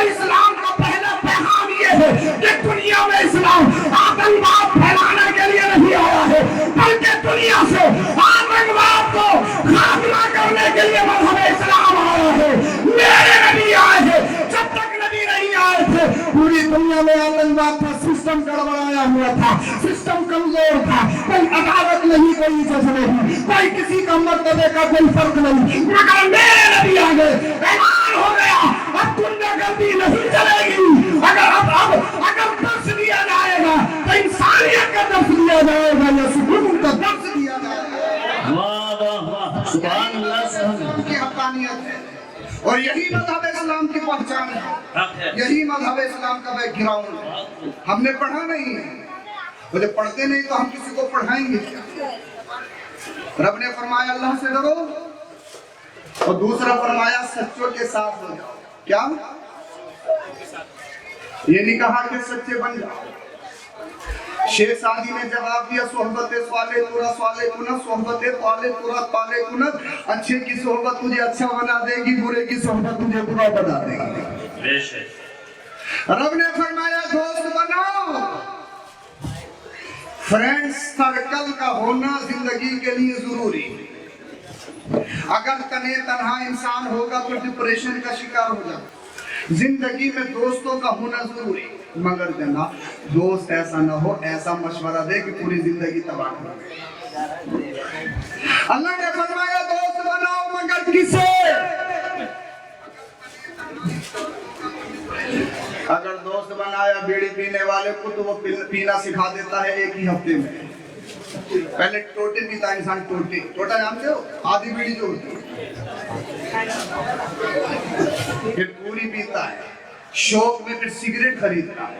اور اسلام کا پہلا پیغام یہ ہے کہ دنیا میں اسلام آتنکواد پھیلانے کے لیے نہیں آیا ہے، بلکہ دنیا سے آتنکواد کو خاتمہ کرنے کے لیے مذہب اسلام آیا ہے۔ میرے نبی آئے ہیں، جب تک نبی نہیں آئے تھے پوری دنیا میں آتنکواد کا سسٹم گڑبڑایا ہوا تھا، سسٹم کمزور تھا، کوئی عدالت نہیں، کوئی جج نہیں، کوئی کسی کا مرتبے کا کوئی فرق نہیں، مگر میرے نبی آ گئے، اعلان ہو گیا اب دنیا گردی نہیں چلے گی۔ اگر درس دیا جائے گا تو انسانیت کا درس دیا جائے گا یا سکون کا درس دیا جائے گا۔
واہ واہ واہ، سبحان اللہ سبحان
کی حقانیت ہے اور یہی مذہب اسلام کی پہچان ہے، یہی مذہب اسلام کا بیک گراؤنڈ ہے۔ ہم نے پڑھا نہیں ہے، وہ جب پڑھتے نہیں تو ہم کسی کو پڑھائیں گے کیا؟ رب نے فرمایا اللہ سے ڈرو، اور دوسرا فرمایا سچوں کے ساتھ ہو جاؤ۔ کیا؟ یہ نہیں کہا کہ سچے بن جاؤ۔ شیخ سعدی نے جواب دیا صحبت سوالے تورا سوالے کنت، صحبت پالے تورا پالے کنت، اچھے کی صحبت تجھے اچھا بنا دے گی، برے کی صحبت تجھے برا بنا دے گی۔ رب نے فرمایا دوست بناؤ، فرینڈ سرکل کا ہونا زندگی کے لیے ضروری ہے۔ اگر تنہا انسان ہوگا تو ڈپریشن کا شکار ہو جائے۔ زندگی میں دوستوں کا ہونا ضروری، مگر جناب دوست ایسا نہ ہو ایسا مشورہ دے کہ پوری زندگی تباہ کر دے۔ اللہ نے فرمایا دوست بناؤ مگر کسے؟ اگر دوست بنایا بیڑی پینے والے کو تو وہ پینا سکھا دیتا ہے ایک ہی ہفتے میں۔ پہلے ٹوٹے پیتا ہے انسان، ٹوٹا جانتے ہو، آدھی بیڑی جو ہوتی ہے، پھر پوری پیتا ہے، شوق میں پھر سگریٹ خریدتا ہے۔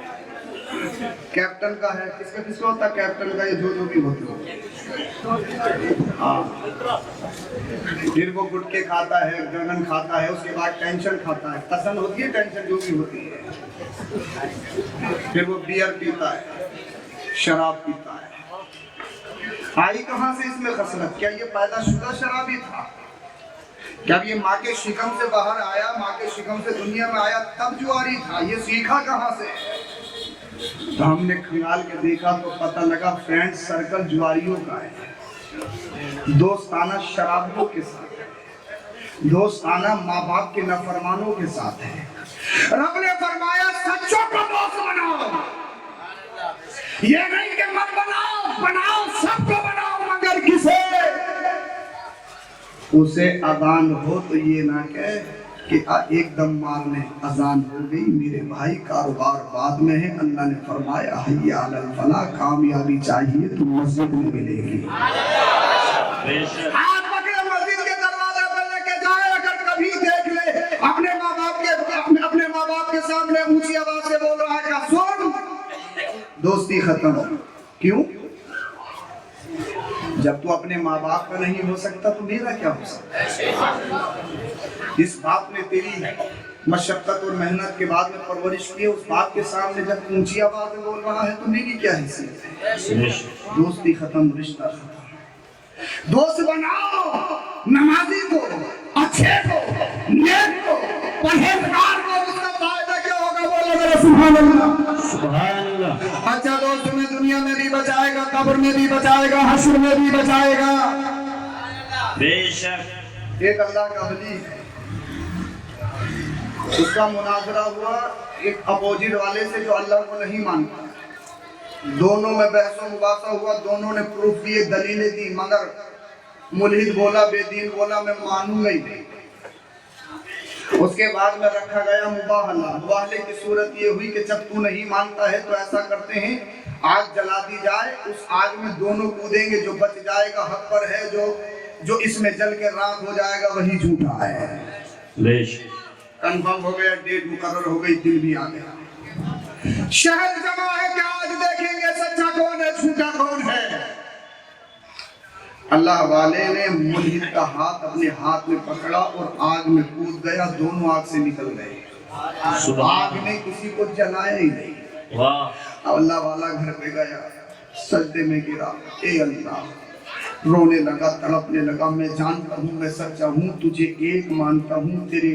کیپٹن کا ہے، کس کا ہوتا ہے کیپٹن کا، یہ جو بھی ہوتے ہو، ہاں پھر وہ گٹکے کھاتا ہے، گرگن کھاتا ہے، اس کے بعد ٹینشن کھاتا ہے، تسن ہوتی ہے ٹینشن جو بھی ہوتی ہے، پھر وہ بیئر پیتا ہے، شراب پیتا ہے۔ آئی کہاں سے اس میں خصلت؟ کیا یہ پیدا شدہ شرابی تھا؟ کیا یہ ماں کے شکم سے باہر آیا، ماں کے شکم سے دنیا میں آیا تب جواری تھا؟ یہ سیکھا کہاں سے؟ تو ہم نے کھنگال کے دیکھا تو پتہ لگا فرینڈ سرکل جواریوں کا ہے، دوستانہ شرابوں کے ساتھ ہے، دوستانہ ماں باپ کے نافرمانوں کے ساتھ ہے۔ رب نے فرمایا سچوں کو دوست بناؤ، یہ نہیں کہ مت بناؤ، بناؤ سب کو بناؤ مگر کسے؟ اسے اذان ہو تو یہ نہ کہے کہ ایک دم مارنے اذان ہو گئی میرے بھائی کاروبار بعد میں ہے۔ اللہ نے فرمایا حی علی الفلاح، کامیابی چاہیے تو مسجد میں ملے گی۔ ہاتھ پکڑے مسجد کے دروازے پر لے کے جائے، اگر کبھی دیکھ لے اپنے ماں باپ کے سامنے اونچی آواز سے بول رہا ہے کہ سن، دوستی ختم ہو۔ کیوں؟ جب تو اپنے ماں باپ کا نہیں ہو سکتا تو میرا کیا ہو سکتا؟ اس باپ نے تیری مشقت اور محنت کے بعد میں پرورش کی، اس باپ کے سامنے جب اونچی آواز میں بول رہا ہے تو میری کیا حیثیت ہے؟ دوستی ختم، رشتہ ختم۔ دوست بناؤ نمازی کو، اچھے کو، نیک کو، پرہیزگار کو، اس کا فائدہ کیا ہوگا؟ بولو میرا سبحان اللہ، سبحان اللہ۔ اچھا دوست تمہیں دنیا میں بھی بچائے گا، قبر میں بھی بچائے گا، حشر میں بھی بچائے گا، بے شک۔ ایک اللہ کا ولی ہے، اس کا مناظرہ ہوا ایک اپوزٹ والے سے جو اللہ کو نہیں مانتا، دونوں میں بحث و مباحثہ ہوا، دونوں نے پروف دیے، دلیلیں دی، مگر ملحد بولا، بے دین بولا میں مانوں گا ہی نہیں۔ اس کے بعد میں رکھا گیا مباہلہ۔ مباہلے کی صورت یہ ہوئی کہ جب تو نہیں مانتا ہے تو ایسا کرتے ہیں آگ جلا دی جائے، اس آگ میں دونوں کودیں گے، جو بچ جائے گا حق پر ہے، جو اس میں جل کے راکھ ہو جائے گا وہی جھوٹا ہے۔ کنفرم ہو گیا، ڈیٹ مقرر ہو گئی، دن بھی آ گیا، شہر جمع ہے کہ آج دیکھیں گے سچا کون ہے جھوٹا کون ہے۔ اللہ والے نے ملحد کا ہاتھ اپنے ہاتھ میں پکڑا اور آگ میں کود گیا، دونوں آگ سے نکل گئے، آگ نے کسی کو جلایا ہی نہیں۔ اللہ والا گھر پہ گیا، سجدے میں گرا، اے اللہ، رونے لگا، تڑپنے لگا، میں جانتا ہوں میں سچا ہوں، تجھے ایک مانتا ہوں، تیرے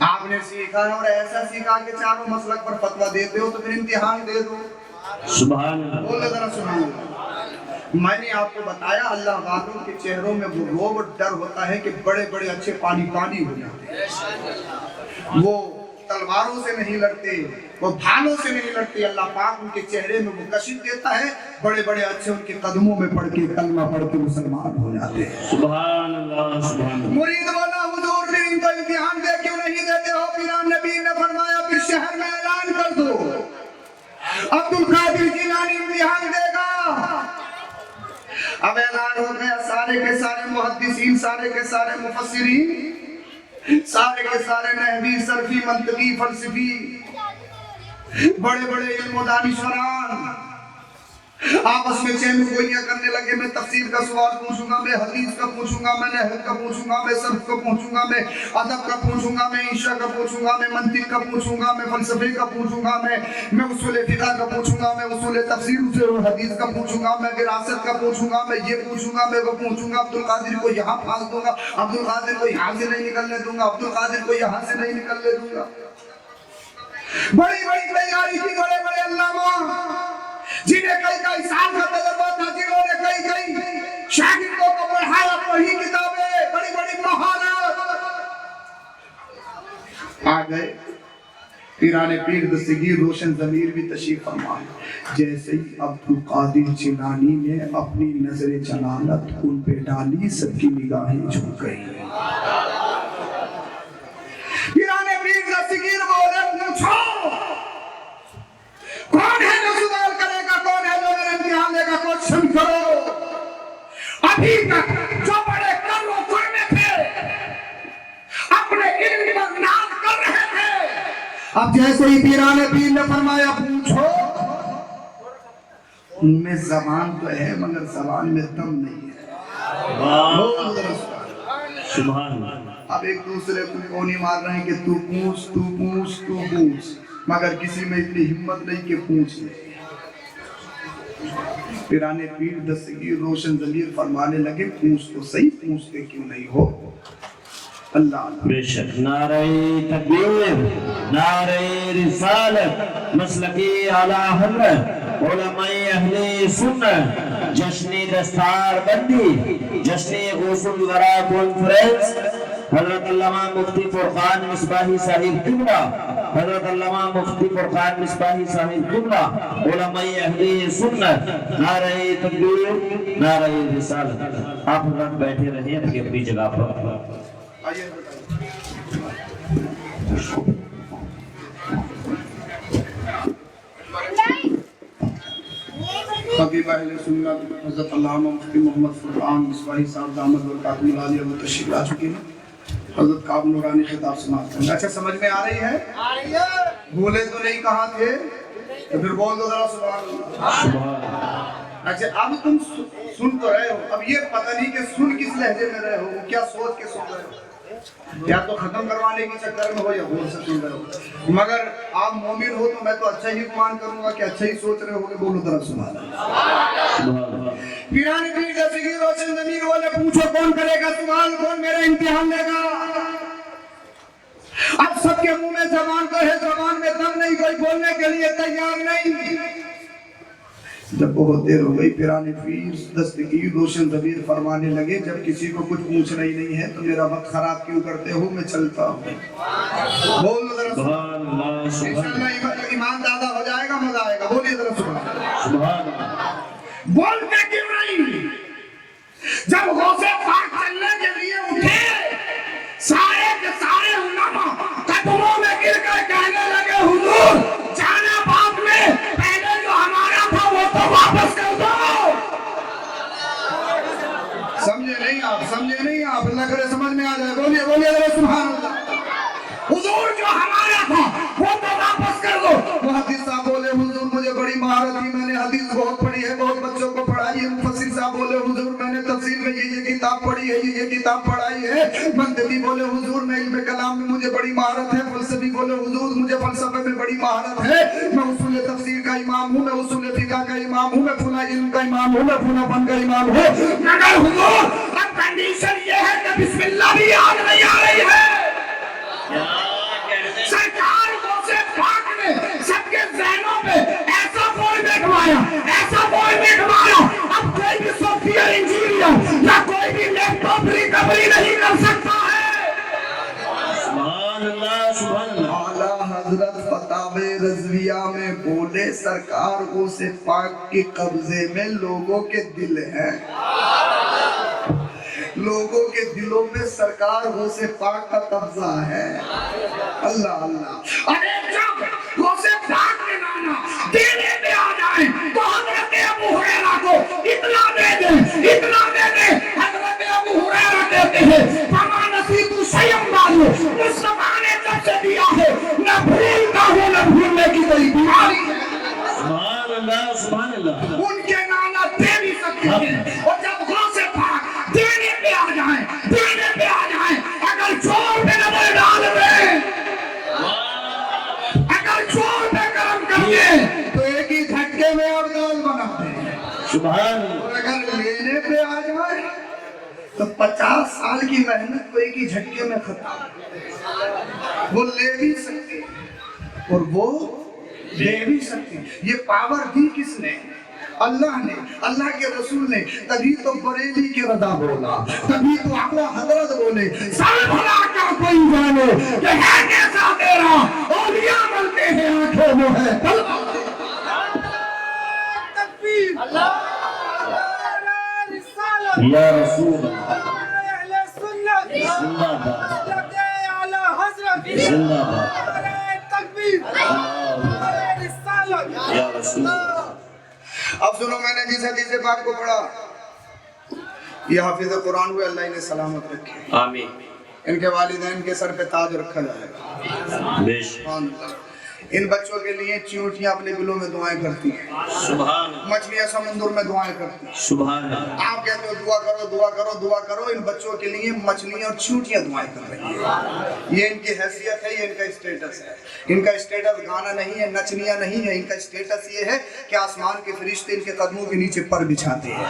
آپ نے سیکھا ہے اور ایسا سیکھا کہ چاروں مسلک پر فتویٰ دیتے ہو تو پھر امتحان دے دو.
سبحان اللہ.
بولے ذرا سبحان اللہ. میں نے آپ کو بتایا اللہ والوں کے چہروں میں وہ روب اور ڈر ہوتا ہے کہ بڑے بڑے اچھے پانی پانی ہو جاتے ہیں. وہ تلواروں سے نہیں لڑتے, وہ بھالوں سے نہیں لڑتے. اللہ پاک ان کے چہرے میں وہ کشش دیتا ہے, بڑے بڑے اچھے ان کے قدموں میں پڑھ کے کلمہ پڑھ کے مسلمان ہو جاتے ہیں.
سبحان اللہ. سبحان اللہ.
مرید بولا حضور نے ان کو امتحان دے کیوں نہیں دیتے ہو؟ پیران نبی نے فرمایا پھر شہر میں اعلان کر دو عبد القادر جیلانی امتحان دے گا. اب اعلان ہو گیا, سارے کے سارے محدثین, سارے کے سارے مفسرین, سارے کے سارے نحوی, صرفی, منطقی, فلسفی, بڑے بڑے علم و دانشوران آپس میں چین گوئیاں کرنے لگے. میں تفسیر کا سوال پوچھوں گا, میں حدیث کا پوچھوں گا, میں نحو کا پوچھوں گا, میں صرف کا پوچھوں گا, میں ادب کا پوچھوں گا, میں انشاء کا پوچھوں گا, میں منطق کا پوچھوں گا, میں فلسفے کا پوچھوں گا, میں اصول فقہ کا پوچھوں گا, میں اصول تفسیر اصول حدیث کا پوچھوں گا, میں وراثت کا پوچھوں گا, میں یہ پوچھوں گا, میں وہ پوچھوں گا. عبد القادر کو یہاں پھانس دوں گا, عبد القادر کو یہاں سے نہیں نکلنے دوں گا, عبد القادر کو یہاں سے نہیں نکلنے دوں گا. بڑی بڑی تیاری کی بڑے بڑے علامہ جنہیں کئی سال کا تجربہ تھا, جنہوں نے کئی شاگردوں کو پڑھایا, پڑھی کتابیں, بڑی بڑی مہارت. آ گئے پیران پیر دستگیر روشن ضمیر بھی تشریف فرما. جیسے ہی عبد القادر جیلانی نے اپنی نظر جلالت ان پہ ڈالی, سب کی نگاہیں جھک گئی. پیران پیر دستگیر بولے پوچھو کون ہے جو سوال کرے گا, کون ہے جو میرے امتحان لے گا؟ کوشچن کرو. ابھی تک جو بڑے کرو کرنے تھے, اپنے علم پر ناز کر رہے تھے, اب جیسے ہی پیران پیر نے فرمایا پوچھو, ان میں زبان تو ہے مگر زبان میں دم نہیں ہے.
سبحان اللہ.
اب ایک دوسرے کو کونی مار رہے ہیں کہ تو پوچھ, تو پوچھ, تو پوچھ, مگر کسی میں اتنی ہمت نہیں کہ پوچھ لے. پیران پیر دستگیر روشن ضمیر فرمانے لگے پوچھ تو صحیح, پوچھتے کیوں نہیں ہو؟ اللہ
بے شک. نعرہ تکبیر, نعرہ رسالت, مسلکی اعلیٰ حضرت علماء اہل سنت, جشن دستار بندی, جشن غسل ورا کانفرنس, حضرت علامہ مفتی فرقان مصباحی صاحب قبلہ, حضرت علامہ مفتی فرقان مصباحی صاحب قبلہ, علماء اہل سنت. نعرہ تکبیر, نعرہ رسالت. آپ حضرت بیٹھے رہے ہیں اپنی جگہ پر.
خطیب اہل سنت حضرت علامہ مفتی محمد فرقان مصباحی صاحب دامت برکاتہ العالیہ وہ تشریف لا چکے ہیں. حضرت کعب نورانی خطاب سماعت کریں. اچھا سمجھ میں آ رہی ہے؟ آ رہی ہے. بھولے تو نہیں کہاں تھے تو پھر بول دو ذرا سبحان اللہ. اچھا اب تم سن تو رہے ہو, اب یہ پتہ نہیں کہ سن کس لہجے میں رہے ہو, کیا سوچ کے سن رہے ہو, یا تو ختم کروانے کی چکر میں ہو یا غور سے سن رہے ہو. مگر آپ مومن ہو تو میں تو اچھا ہی گمان کروں گا کہ اچھا ہی سوچ رہے ہو گے. بولو ذرا سبحان اللہ. پیران پیر دستگیر روشن ضمیر والے پوچھو کون کرے گا سوال, کون میرا امتحان لے گا؟ اب سب کے منہ میں زبان تو ہے, زبان میں دم نہیں, کوئی بولنے کے لیے تیار نہیں. جب بہت دیر ہو گئی پیران پیر دستگیر روشن ضمیر فرمانے لگے جب کسی کو کچھ پوچھنا ہی نہیں ہے تو میرا وقت خراب کیوں کرتے ہو, میں چلتا ہوں. بول ذرا سبحان اللہ. انشاءاللہ ایمان زیادہ ہو جائے گا, مزہ آئے گا. بولیے ذرا سبحان اللہ. بولتے کیوں نہیں؟ جب غوث پاک چلنے کے لیے اٹھے, سارے کے سارے علماء قدموں میں گر کر کہنے لگے حضور جانا باپ میں پہلے جو ہمارا تھا وہ تو واپس کر دو. سمجھے نہیں آپ, سمجھے نہیں آپ, اللہ کرے سمجھ میں آ جائے. بولیے بولیے ذرا سبحان اللہ. حضور جو ہمارا تھا وہ تو واپس کر دو. محدث صاحب بولے حضور مجھے بڑی مہارت تھی, میں نے حدیث بہت پڑھی ہے, بہت بچوں کو پڑھائی ہے. مفسر صاحب بولے حضور میں نے تفسیر میں یہ کتاب پڑھی ہے, یہ کتاب پڑھائی ہے. منطقی بولے حضور میں علم کلام میں مجھے بڑی مہارت ہے. فلسفی بولے حضور مجھے فلسفے میں بڑی مہارت ہے. میں اصول تفسیر کا امام ہوں, میں اصول فقہ کا امام ہوں, میں فلاں علم کا امام ہوں, میں فلاں فن کا امام ہوں. مگر حضور اب کنڈیشن یہ ہے کہ بسم اللہ بھی یاد نہیں آ رہی ہے. کعبے رضویہ میں بولے سرکار غوث پاک کے قبضے میں لوگوں کے دل ہیں، لوگوں کے دلوں میں سرکار غوث پاک کا قبضہ ہے۔ اللہ اللہ۔ ارے جب غوث پاک کے نانا دینے پہ آ جائیں تو حضرت ابو ہریرہ کو اتنا دے دیں، اتنا دے دیں۔ حضرت ابو ہریرہ کہتے ہیں فما نصیب سیم والو، مصطفیٰ نے جب سے دیا ہے نہ بھولتا ہوں نہ بھولنے کی کوئی بیماری ہے۔
سبحان اللہ سبحان اللہ۔
ان کے نانا دے بھی سکتے ہیں، اور جب غوث پاک دینے پہ آ جائیں، دینے پہ آ جائیں، اگر چور پہ نظر ڈال دیں، اگر چور پہ کرم کر دیں تو ایک ہی جھٹکے میں ابدال بنا دیں۔
سبحان اللہ۔
اور اگر لینے پہ آ جائے تو 50 سال کی محنت کو ایک ہی جھٹکے میں ختم۔ وہ لے بھی سکتے اور وہ دے بھی سکتے۔ یہ پاور دی کس نے؟ اللہ نے، اللہ کے رسول نے۔ تبھی تو بریلی کے رضا بولا، تبھی تو اعلیٰ حضرت بولے سر بھلا کر کوئی جانے کہ ہے کیسا تیرا، اولیاء ملتے ہیں آنکھوں میں ہے تکبیر۔
یا رسول اللہ زندہ باد، زندہ باد، یا رسول اللہ۔
اب سنو، میں نے جس حدیث پاک کو پڑھا، یہ حافظ قرآن ہوئے، اللہ انہیں سلامت رکھے،
آمین۔
ان کے والدین کے سر پہ تاج رکھا جائے گا۔
بے شک۔
سبحان اللہ۔ ان بچوں کے لیے چیونٹیاں اپنے دلوں میں دعائیں کرتی ہیں،
سبحان اللہ،
مچھلیاں سمندر میں دعائیں کرتی ہیں۔
سبحان اللہ۔
آپ کہتے ہو دعا کرو دعا کرو دعا کرو، ان بچوں کے لیے مچھلیاں اور چیونٹیاں دعائیں کر رہی ہیں۔ یہ ان کی حیثیت ہے، یہ ان کا اسٹیٹس ہے۔ ان کا اسٹیٹس گانا نہیں ہے، نچنیاں نہیں ہے، ان کا اسٹیٹس یہ ہے کہ آسمان کے فرشتے ان کے قدموں کے نیچے پر بچھاتے ہیں۔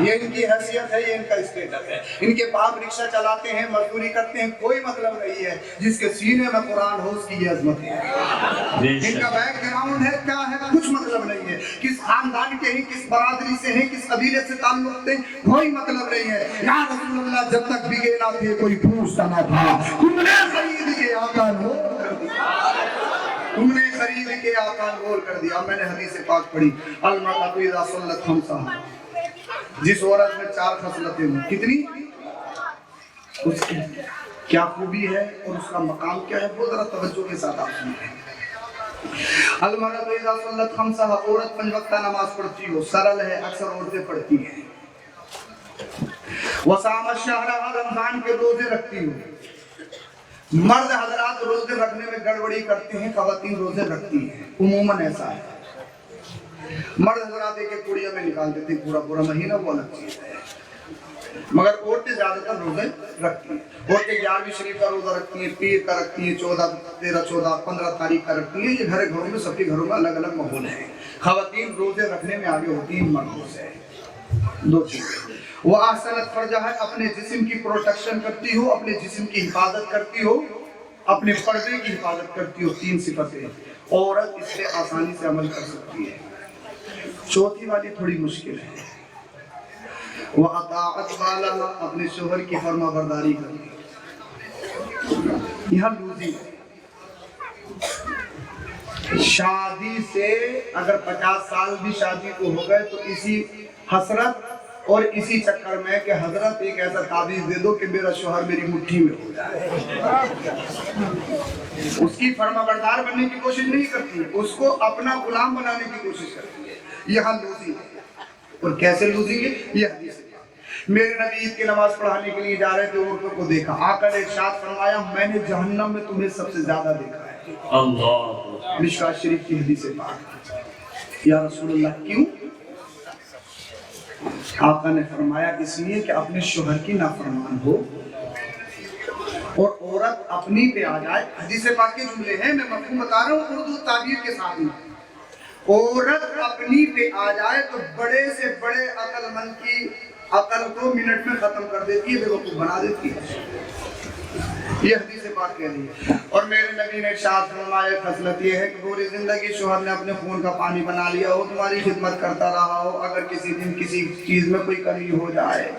یہ ان کی حیثیت ہے، یہ ان کا اسٹیٹس ہے۔ ان کے باپ رکشہ چلاتے ہیں، مزدوری کرتے ہیں، کوئی مطلب نہیں ہے۔ جس کے سینے میں قرآن ہو اس کی یہ عظمت ہے۔ ان کا بیک گراؤنڈ ہے کیا ہے، کچھ مطلب نہیں ہے۔ کس خاندان کے ہیں، کس برادری سے ہیں، کس قبیلے سے تعلق ہیں، کوئی مطلب نہیں ہے۔ یا رسول اللہ جب تک بگے نہ تھے کوئی پوچھتا نہ تھا، تم نے خرید کے آقا نور کر دیا، تم نے خرید کے آقا نور کر دیا۔ میں نے حدیث پاک پڑھی، المرأۃ اذا صلت خمسہ، جس عورت میں 4 خصلتیں ہوں، کتنی، اس کی کیا خوبی ہے اور اس کا مقام کیا ہے، وہ ذرا توجہ کے ساتھ آپ سنیں۔ المرأۃ اذا صلت خمسہ، عورت 5 وقتہ نماز پڑھتی ہو، سرل ہے، اکثر عورتیں پڑھتی ہیں۔ وصام الشہر، رمضان کے روزے رکھتی ہو۔ مرد حضرات روزے رکھنے میں گڑبڑی کرتے ہیں، خواتین روزے رکھتی ہیں، عموماً ایسا ہے۔ مرد حضرات ایک ایک پوڑیا میں نکال دیتے ہیں، پورا مہینہ، وہ الگ چیز ہے، مگر عورتیں زیادہ تر روزے رکھتی ہیں۔ عورتیں 11ویں شریف کا روزہ رکھتی ہیں، پیر کا رکھتی ہیں، 14، 13، 14، 15 تاریخ کا رکھتی ہیں۔ یہ گھروں میں، سب کے گھروں میں الگ الگ ماحول ہے۔ خواتین روزے رکھنے میں آگے ہوتی ہیں مردوں سے۔ 2 چیزیں، وہ احسنت فرجہ ہے، اپنے جسم کی پروٹیکشن کرتی ہو، اپنے جسم کی حفاظت کرتی ہو، اپنے پردے کی حفاظت کرتی ہو۔ 3 صفتیں عورت اس سے آسانی سے عمل کر سکتی ہے۔ 4تھی والی تھوڑی مشکل ہے، وہ اطاعت والا، اپنے شوہر کی فرما برداری کرتی ہے۔ یہاں لوزی شادی سے اگر 50 سال بھی شادی کو ہو گئے تو اسی حسرت اور اسی چکر میں کہ حضرت ایک ایسا تعویذ دے دو کہ میرا شوہر میری مٹھی میں ہو جائے، اس کی فرما بردار بننے کی کوشش نہیں کرتی، اس کو اپنا غلام بنانے کی کوشش کرتی ہے۔ یہاں لوزی ہے۔ اور کیسے لوزی ہے؟ یہ حدیث ہے۔ میرے نبی عید کی نماز پڑھانے کے لیے جا رہے تھے، عورتوں کو دیکھا، آقا نے ارشاد فرمایا میں نے جہنم میں تمہیں سب سے زیادہ دیکھا ہے۔
اللہ،
مشکوٰۃ شریف کی حدیث پاک۔ یا رسول اللہ کیوں؟ آقا نے فرمایا اس لیے کہ اپنے شوہر کی نافرمان ہو اور عورت اپنی پہ آ جائے۔ حدیث پاک کے جملے ہیں، میں مفہوم بتا رہا ہوں اردو تعبیر کے ساتھ میں۔ عورت اپنی پہ آ جائے تو بڑے سے بڑے عقل مند کی عقل کو منٹ میں ختم کر دیتی ہے، بے وقوف بنا دیتی ہے۔ یہ حدیث پاک کہہ رہی ہے۔ اور میرے نبی نے ارشاد فرمایا خصلت یہ ہے کہ پوری زندگی شوہر نے اپنے خون کا پانی بنا لیا ہو، تمہاری خدمت کرتا رہا ہو، اگر کسی دن کسی چیز میں کوئی کمی ہو جائے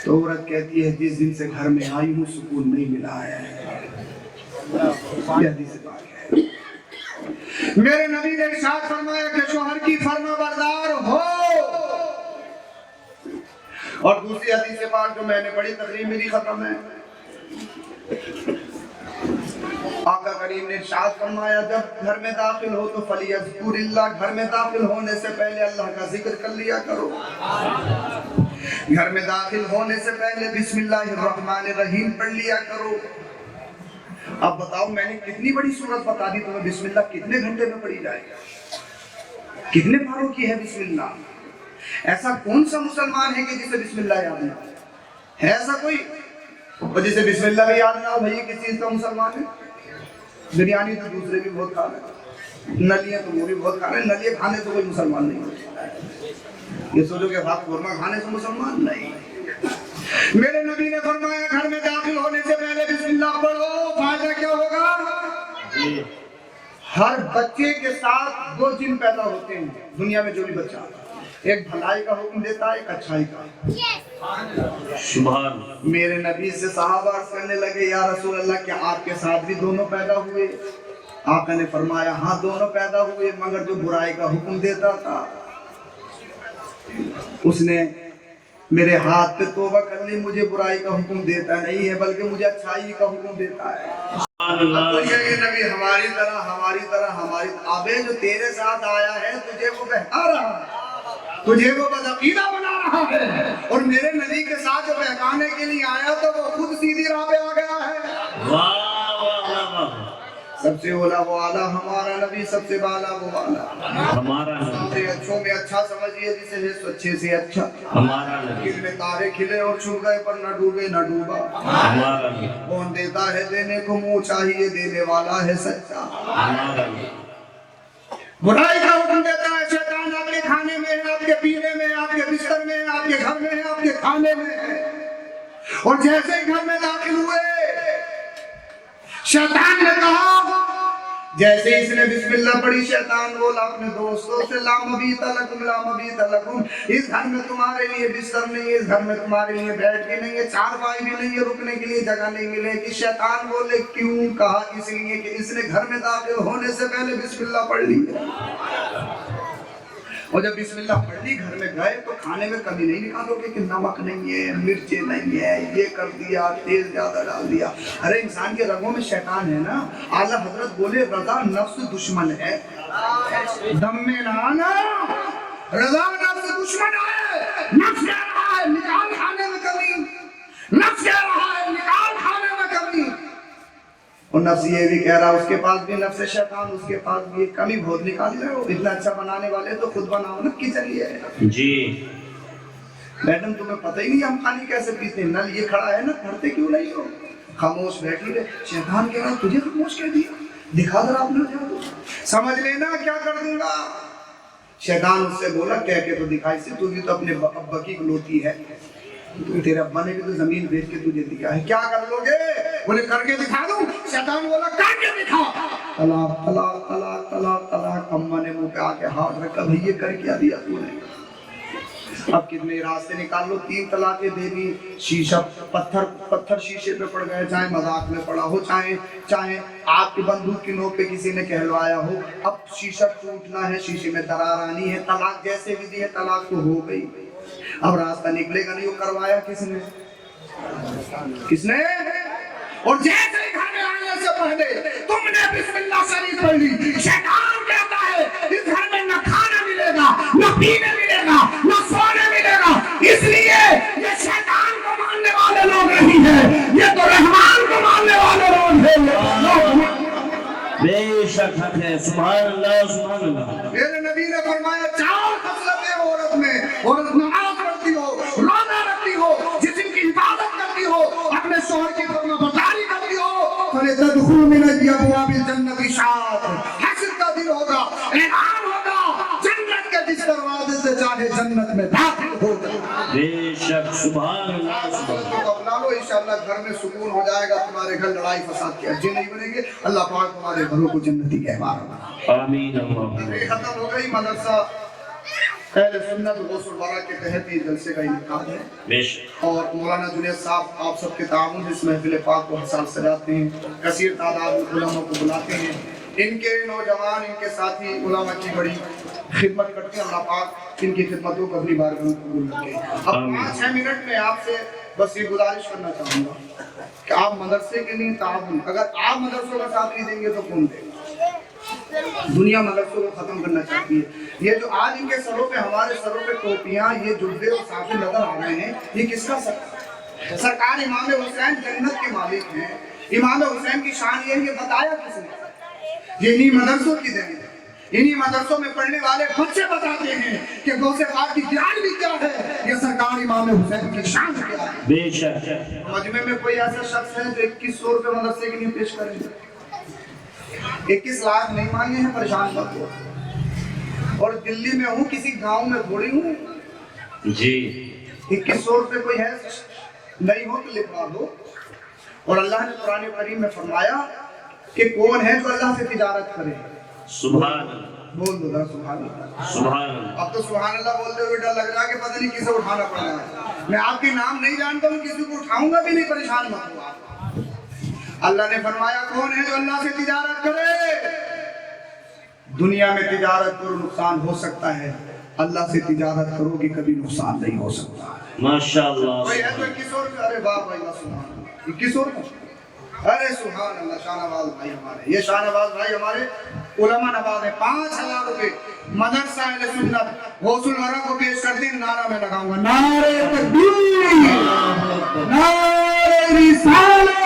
تو عورت کہتی ہے جس دن سے گھر میں آئی ہوں سکون نہیں ملا ہے۔ یہ حدیث پاک ہے۔ میرے نبی نے ارشاد فرمایا کہ شوہر کی فرما بردار ہو. اور دوسری حدیث پاک جو میں نے پڑھی تقریر میری ختم ہے. آقا کریم نے ارشاد فرمایا جب گھر میں داخل ہو تو فلیذکر اللہ، گھر میں داخل ہونے سے پہلے اللہ کا ذکر کر لیا کرو. گھر میں داخل ہونے سے پہلے بسم اللہ الرحمن الرحیم پڑھ لیا کرو. اب بتاؤ میں نے کتنی بڑی سورت بتا دی تمہیں. بسم اللہ کتنے گھنٹے میں پڑھی جائے گا؟ کتنے پاروں کی ہے بسم اللہ؟ ایسا کون سا مسلمان ہے کہ جسے بسم اللہ یاد نہ ہو؟ ہے ایسا کوئی؟ اور جسے بسم اللہ بھی یاد نہ ہو بھائی کس چیز کا مسلمان ہے؟ بریانی تو دوسرے بھی بہت کھا رہے ہیں، نلیاں تو وہ بھی بہت کھا رہے ہیں. نلیاں کھانے سے کوئی مسلمان نہیں ہوتا. یہ سوچو کہ بھاپ قورمہ کھانے سے مسلمان نہیں. میرے نبی نے فرمایا گھر میں داخل ہونے سے پہلے بسم اللہ پڑھو. فائدہ کیا ہوگا؟ ہر بچے کے ساتھ دو جن پیدا ہوتے ہیں دنیا میں. جو بھی بچہ ایک بھلائی کا حکم دیتا ہے، ایک اچھائی کا.
سبحان.
میرے نبی سے صحابہ عرض کرنے لگے یا رسول اللہ کیا آپ کے ساتھ بھی دونوں پیدا ہوئے؟ آقا نے فرمایا ہاں دونوں پیدا ہوئے، مگر جو برائی کا حکم دیتا تھا اس نے میرے ہاتھ پہ توبہ کر لی. مجھے برائی کا حکم دیتا نہیں ہے بلکہ مجھے اچھائی کا حکم دیتا ہے. یہ نبی ہماری طرح ابے جو تیرے ساتھ آیا ہے تجھے وہ بہکا رہا ہے، تجھے وہ بدعقیدہ بنا رہا ہے. اور میرے نبی کے ساتھ جو بہکانے کے لیے آیا تو وہ خود سیدھی راہ پہ آ گیا ہے. سب سے اولا وہ آلہ ہمارا نبی، سب سے بالا وہ والا
ہمارا نبی.
اچھوں میں اچھا سمجھیے جسے ہے سو اچھے سے اچھا.
ہمارا نبی.
دل میں تارے کھلے اور چھپ گئے پر نہ ڈوبے نہ ڈوبا.
ہمارا نبی.
کون دیتا ہے دینے کو منہ چاہیے دینے والا ہے سچا.
ہمارا نبی.
برائی کا حکم دیتا ہے شیطان. آپ کے کھانے میں ہے، آپ کے پینے میں، آپ کے بستر میں، آپ کے گھر میں ہے، آپ کے کھانے میں ہے. اور جیسے ہی گھر میں داخل ہوئے شیطان نے کہا، جیسے اس نے بسم اللہ پڑھی شیطان بولا اپنے دوستوں سے لا مبیت لکم لا مبیت لکم، اس گھر میں تمہارے لیے بستر نہیں ہے، اس گھر میں تمہارے لیے بیڈ بھی نہیں ہے، چارپائی بھی نہیں ہے، رکنے کے لیے جگہ نہیں ملے گی. شیطان بولے کیوں؟ کہا اس لیے کہ اس نے گھر میں داخل ہونے سے پہلے بسم اللہ پڑھ لی ہے. اور جب بسم اللہ پڑھ لی گھر میں گئے تو کھانے میں کمی نہیں نکالو گے کہ نمک نہیں ہے، مرچیں نہیں ہے، یہ کر دیا، تیل زیادہ ڈال دیا. ارے انسان کے رگوں میں شیطان ہے نا. اعلیٰ حضرت بولے رضا نفس دشمن ہے. دم میں نہ آنا، رضا نفس دشمن ہے. نفس کہہ رہا ہے نکال کھانے میں کمی، نفس کہہ رہا ہے نکال کھانے میں کمی. اور نفس یہ بھی کہہ رہا اس کے پاس بھی نفس شیطان، اس کے پاس بھی کمی بہت نکال رہے ہو. اتنا اچھا بنانے والے تو خود بناؤ نا کچن. یہ
جی
میڈم تمہیں پتہ ہی نہیں ہم پانی کیسے پیتے ہیں. نل یہ کھڑا ہے نا، پڑھتے کیوں نہیں ہو؟ خاموش بیٹھی رہے. شیطان کہہ رہا تجھے خاموش کہہ دیا، دکھا در آپ نے جادو، سمجھ لینا کیا کر دوں گا. شیطان اس سے بولا کہہ کے تو دکھائی سے، تو بھی تو اپنے ابا کی اکلوتی ہے، تیرے ابا نے بھی تو زمین بیچ کے تجھے دیا ہے، کیا کر لو گے؟ بولے کر کے دکھا دوں. شیطان بولا کر کے دکھا. طلاق طلاق طلاق طلاق طلاق. اماں نے منہ پہ آ کے ہاتھ رکھا، بھئی یہ کر کیا دیا تو نے؟ اب کتنے راستے نکال لو. 3 طلاقیں دے دی. شیشہ پتھر شیشے پہ پڑ گئے، چاہے مذاق میں پڑا ہو، چاہے آپ کی بندوق کی نوک پہ کسی نے کہلوایا ہو. اب شیشہ ٹوٹنا ہے، شیشے میں درار آنی ہے. طلاق جیسے بھی دی ہے، طلاق تو ہو گئی. اب راستہ نکلے گا نہیں. وہ کروایا کس نے؟ کس نے؟ اور جیسے ہی گھر میں آنے سے پہلے تم نے بسم اللہ شریف پڑھ لی. شیطان کہتا ہے اس گھر میں نہ کھانا ملے گا، نہ پینے ملے گا، نہ سونے ملے گا. اس لیے یہ شیطان کو ماننے والے لوگ نہیں ہیں، یہ تو رحمان کو ماننے والے لوگ ہیں.
بے شک حق ہے. سبحان اللہ سبحان اللہ.
میرے نبی نے فرمایا 4 خصلتیں عورت میں. عورت نماز پڑھتی ہو، روزہ رکھتی ہو، جسم کی حفاظت کرتی ہو، اپنے شوہر کی فرما برداری کرتی ہو. فَلْتَدْخُلُوا مِنْ أَبْوَابِ الْجَنَّةِ شَعَاً. حشر کا دن ہوگا، اعلان ہوگا، جنت کے جس دروازے سے چاہے جنت میں داخل ہوگا.
بے شک سبحان اللہ سبحان اللہ.
تو اپنا لو انشاءاللہ گھر میں سکون ہو جائے گا. تمہارے گھر لڑائی فساد کے اڈے نہیں بنیں گے. اللہ پاک تمہارے گھروں کو جنتی کہوا رہا.
آمین اللہم.
ختم ہو گئی. مدرسہ اہل سنت غوث الورا کے تحت یہ جلسے کا انعقاد ہے.
بے شک.
اور مولانا جنید صاحب آپ سب کے تعاون اس محفل پاک کو حساب سجاتے ہیں، کثیر تعداد میں علماء کو بلاتے ہیں. ان کے نوجوان ان کے ساتھی علماء کی بڑی خدمت کرتے ہیں، اللہ پاک ان کی خدمتوں کو اپنی بارگاہ میں قبول رکھے۔ اب 5-6 منٹ میں آپ سے بس یہ گزارش کرنا چاہوں گا کہ آپ مدرسے کے لیے تعاون، اگر آپ مدرسوں کا ساتھ نہیں دیں گے تو کون دے گا؟ دنیا مدرسوں کو ختم کرنا چاہتی ہے۔ یہ جو آج ان کے سروں پہ، ہمارے سروں پہ ٹوپیاں، یہ جبے اور صافی نظر آ رہے ہیں، یہ کس کا سرکار؟ سرکار امام حسین جنت کے مالک ہیں۔ امام حسین کی شان یہ ہے کہ بتایا کس نے؟ یہ انہی مدرسوں کی دین ہے۔ انہی مدرسوں میں پڑھنے والے بچے بتاتے ہیں کہ غوث پاک کی جان بھی کیا ہے، یہ سرکار امام حسین کی شان کیا ہے۔
بے شک
مجمع میں کوئی ایسا شخص ہے جو 2100 روپے مدرسے کے لیے پیش کرے؟ 21 لاکھ نہیں مانگے ہیں، پریشان مت ہو۔ اور دلی میں ہوں، کسی گاؤں میں تھوڑی ہوں
جی۔
2100 روپے کوئی ہے نہیں ہو تو لکھوا دو۔ اور اللہ نے قرآن کریم میں فرمایا کہ کون ہے جو اللہ سے تجارت کرے؟
سبحان اللہ،
بول دو ذرا سبحان اللہ۔
سبحان اللہ۔
اب تو سبحان اللہ بولتے ہوئے ڈر لگ رہا ہے کہ پتہ نہیں کسے اٹھانا پڑ رہا ہے۔ میں آپ کے نام نہیں جانتا ہوں، کسی کو اٹھاؤں گا بھی نہیں، پریشان مت ہو آپ۔ اللہ نے فرمایا کون ہے جو اللہ سے تجارت کرے؟ دنیا میں تجارت کرو نقصان ہو سکتا ہے، اللہ سے تجارت کرو کہ کبھی نقصان نہیں ہو سکتا۔
ماشاءاللہ۔
کوئی ہے تو 2100 روپے؟ ارے باپ بھائی سبحان اللہ، 2100 روپے؟ ارے سبحان اللہ۔ شاہ نواز بھائی ہمارے، یہ شاہ نواز بھائی ہمارے علماء نواز ہیں، 5000 روپے مدرسہ اہل سنت غوث الورا کو پیش کرتے ہیں۔ نعرہ میں لگاؤں گا، نعرہ تکبیر، نعرہ رسالت،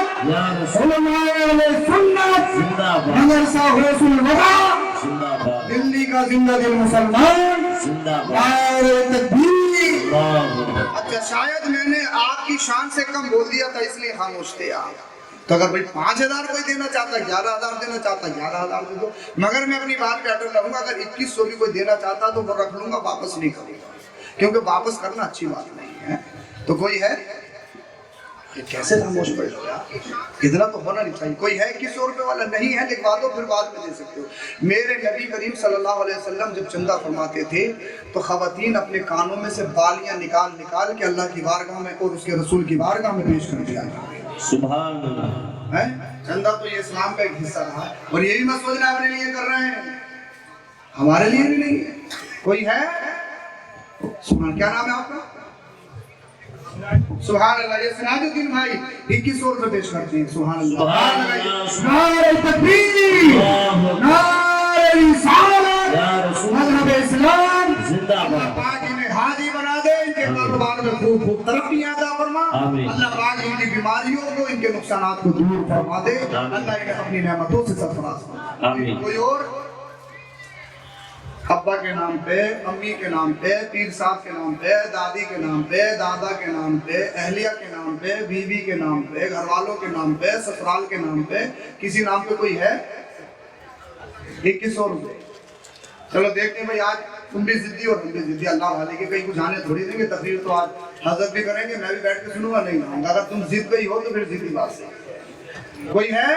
علماء اہل سنت، مدرسہ غوث الورا، دلی کا زندہ دل مسلمان، نعرہ تکبیر۔ اچھا شاید میں نے آپ کی شان سے کم بول دیا تھا اس لیے خاموش تھے آپ۔ تو اگر بھائی 5000 کوئی دینا چاہتا ہے، 11000 دینا چاہتا ہے، 11000 دے دو، مگر میں اپنی بات پہ اٹل رہوں گا۔ اگر 2100 بھی کوئی دینا چاہتا تو وہ رکھ لوں گا، واپس نہیں کروں گا، کیونکہ واپس کرنا اچھی بات نہیں ہے۔ تو کوئی ہے؟ یہ کیسے خاموش پڑ گیا؟ اتنا تو ہونا نہیں چاہیے۔ کوئی ہے 2100 روپے والا؟ نہیں ہے، لکھوا دو، پھر بعد میں دے سکتے ہو۔ میرے نبی کریم صلی اللہ علیہ وسلم جب چندہ فرماتے تھے تو خواتین اپنے کانوں میں سے بالیاں نکال نکال کے اللہ کی بارگاہ میں اور اس کے رسول کی بارگاہ میں پیش کر دیا۔
سبحان اللہ۔
چندہ تو یہ اسلام کا ایک حصہ رہا، اور یہ بھی مت سوچنا اپنے لیے کر رہے ہیں، ہمارے لیے بھی نہیں ہے۔ کوئی ہے؟ سبحان، کیا نام ہے آپ کا؟ سبحان اللہ۔ یہ سراج الدین بھائی 2100 روپے پیش کرتے ہیں۔ سبحان اللہ۔ نعرہ تکبیر، نعرہ رسالت، مذہب اسلام زندہ باد۔ پاک انہیں ہادی بنا دے، ان کے کاروبار میں خوب خوب ترقی عطا فرما۔ اللہ پاک ان کی بیماریوں کو، ان کے نقصانات کو دور فرما دے۔ اللہ انہیں اپنی نعمتوں سے سرفراز فرما۔ کوئی اور؟ ابا کے نام پہ، امی کے نام پہ، پیر صاحب کے نام پہ، دادی کے نام پہ، دادا کے نام پہ، اہلیہ کے نام پہ، بیوی کے نام پہ، گھر والوں کے نام پہ، سسرال کے نام پہ، کسی نام پہ کوئی ہے؟ 2100 روپے۔ چلو دیکھتے ہیں بھائی، آج تم بھی ضدی اور ہم بھی ضدی، اللہ والے کے کہیں کچھ آنے تھوڑی دیں گے۔ تقریر تو آج حضرت بھی کریں گے، میں بھی بیٹھ کے سنوں گا، نہیں رہوں گا۔ اگر تم ضد پہ ہی ہو تو پھر ضدی بات سے۔ کوئی ہے؟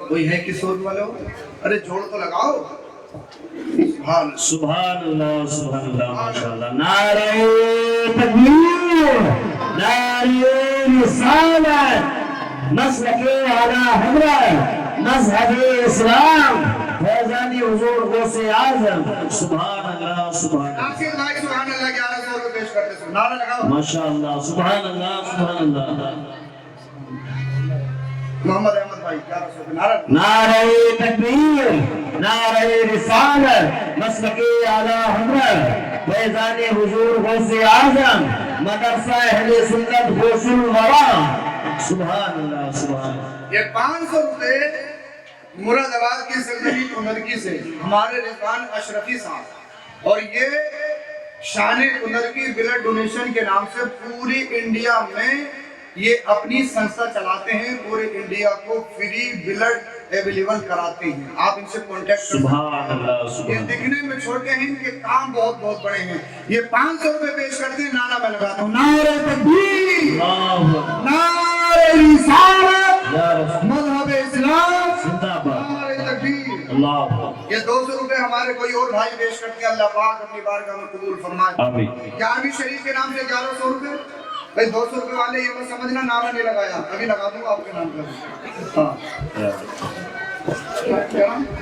کوئی ہے 2100 روپے والے ہو؟ ارے جوڑ تو لگاؤ۔
سبحان اللہ، سبحان اللہ، ماشاءاللہ۔ نعرہ تکبیر، نعرہ رسالت، مسلک اعلی حضرت، مذہب اسلام، فیضان حضور غوث اعظم۔ سبحان اللہ، سبحان اللہ۔
ناصر بھائی سبحان اللہ 1100 روپے پیش کرتے ہیں، نعرہ لگاؤ۔
ماشاءاللہ، سبحان اللہ، سبحان اللہ۔
محمد احمد بھائی 1100 روپے، نعرہ
نعرہ تکبیر، نعرہ رسالت، مسلک اعلی حضرت، فیضان حضور غوث اعظم، مدرسہ اہل سنت غوث الورا۔ سبحان اللہ، سبحان اللہ۔
یہ 500 روپے مراد آباد کی سلطنی کنرکی سے ہمارے رضوان اشرفی صاحب، اور یہ شان کنرکی بلڈ ڈونیشن کے نام سے پوری انڈیا میں یہ اپنی سنستھا چلاتے ہیں، پورے انڈیا کو فری بلڈ اویلیبل کراتے ہیں۔ آپ ان سے کانٹیکٹ کر
سبحان اللہ،
یہ
سبحان
دکھنے میں چھوٹے ہیں، ان کے کام بہت بہت بڑے ہیں۔ یہ 500 روپے پیش کرتے ہیں، نعرہ میں لگاتا ہوں، نعرہ تکبیر،
اللہ،
نعرہ رسالت،
یا رسول
مذہب اسلام
زندہ باد۔
نعرہ تکبیر۔
اللہ،
یہ 200 روپے ہمارے کوئی اور بھائی پیش کرتے ہیں، اللہ پاک اپنی بارگاہ میں قبول فرمائے۔
آمین۔
11ویں شریف کے نام سے 1100 روپے۔ بھائی 200 روپے والے یہ مت سمجھنا نعرہ نہیں لگایا، ابھی لگا دوں گا آپ کے نام پر۔ ہاں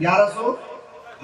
1100,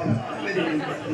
15।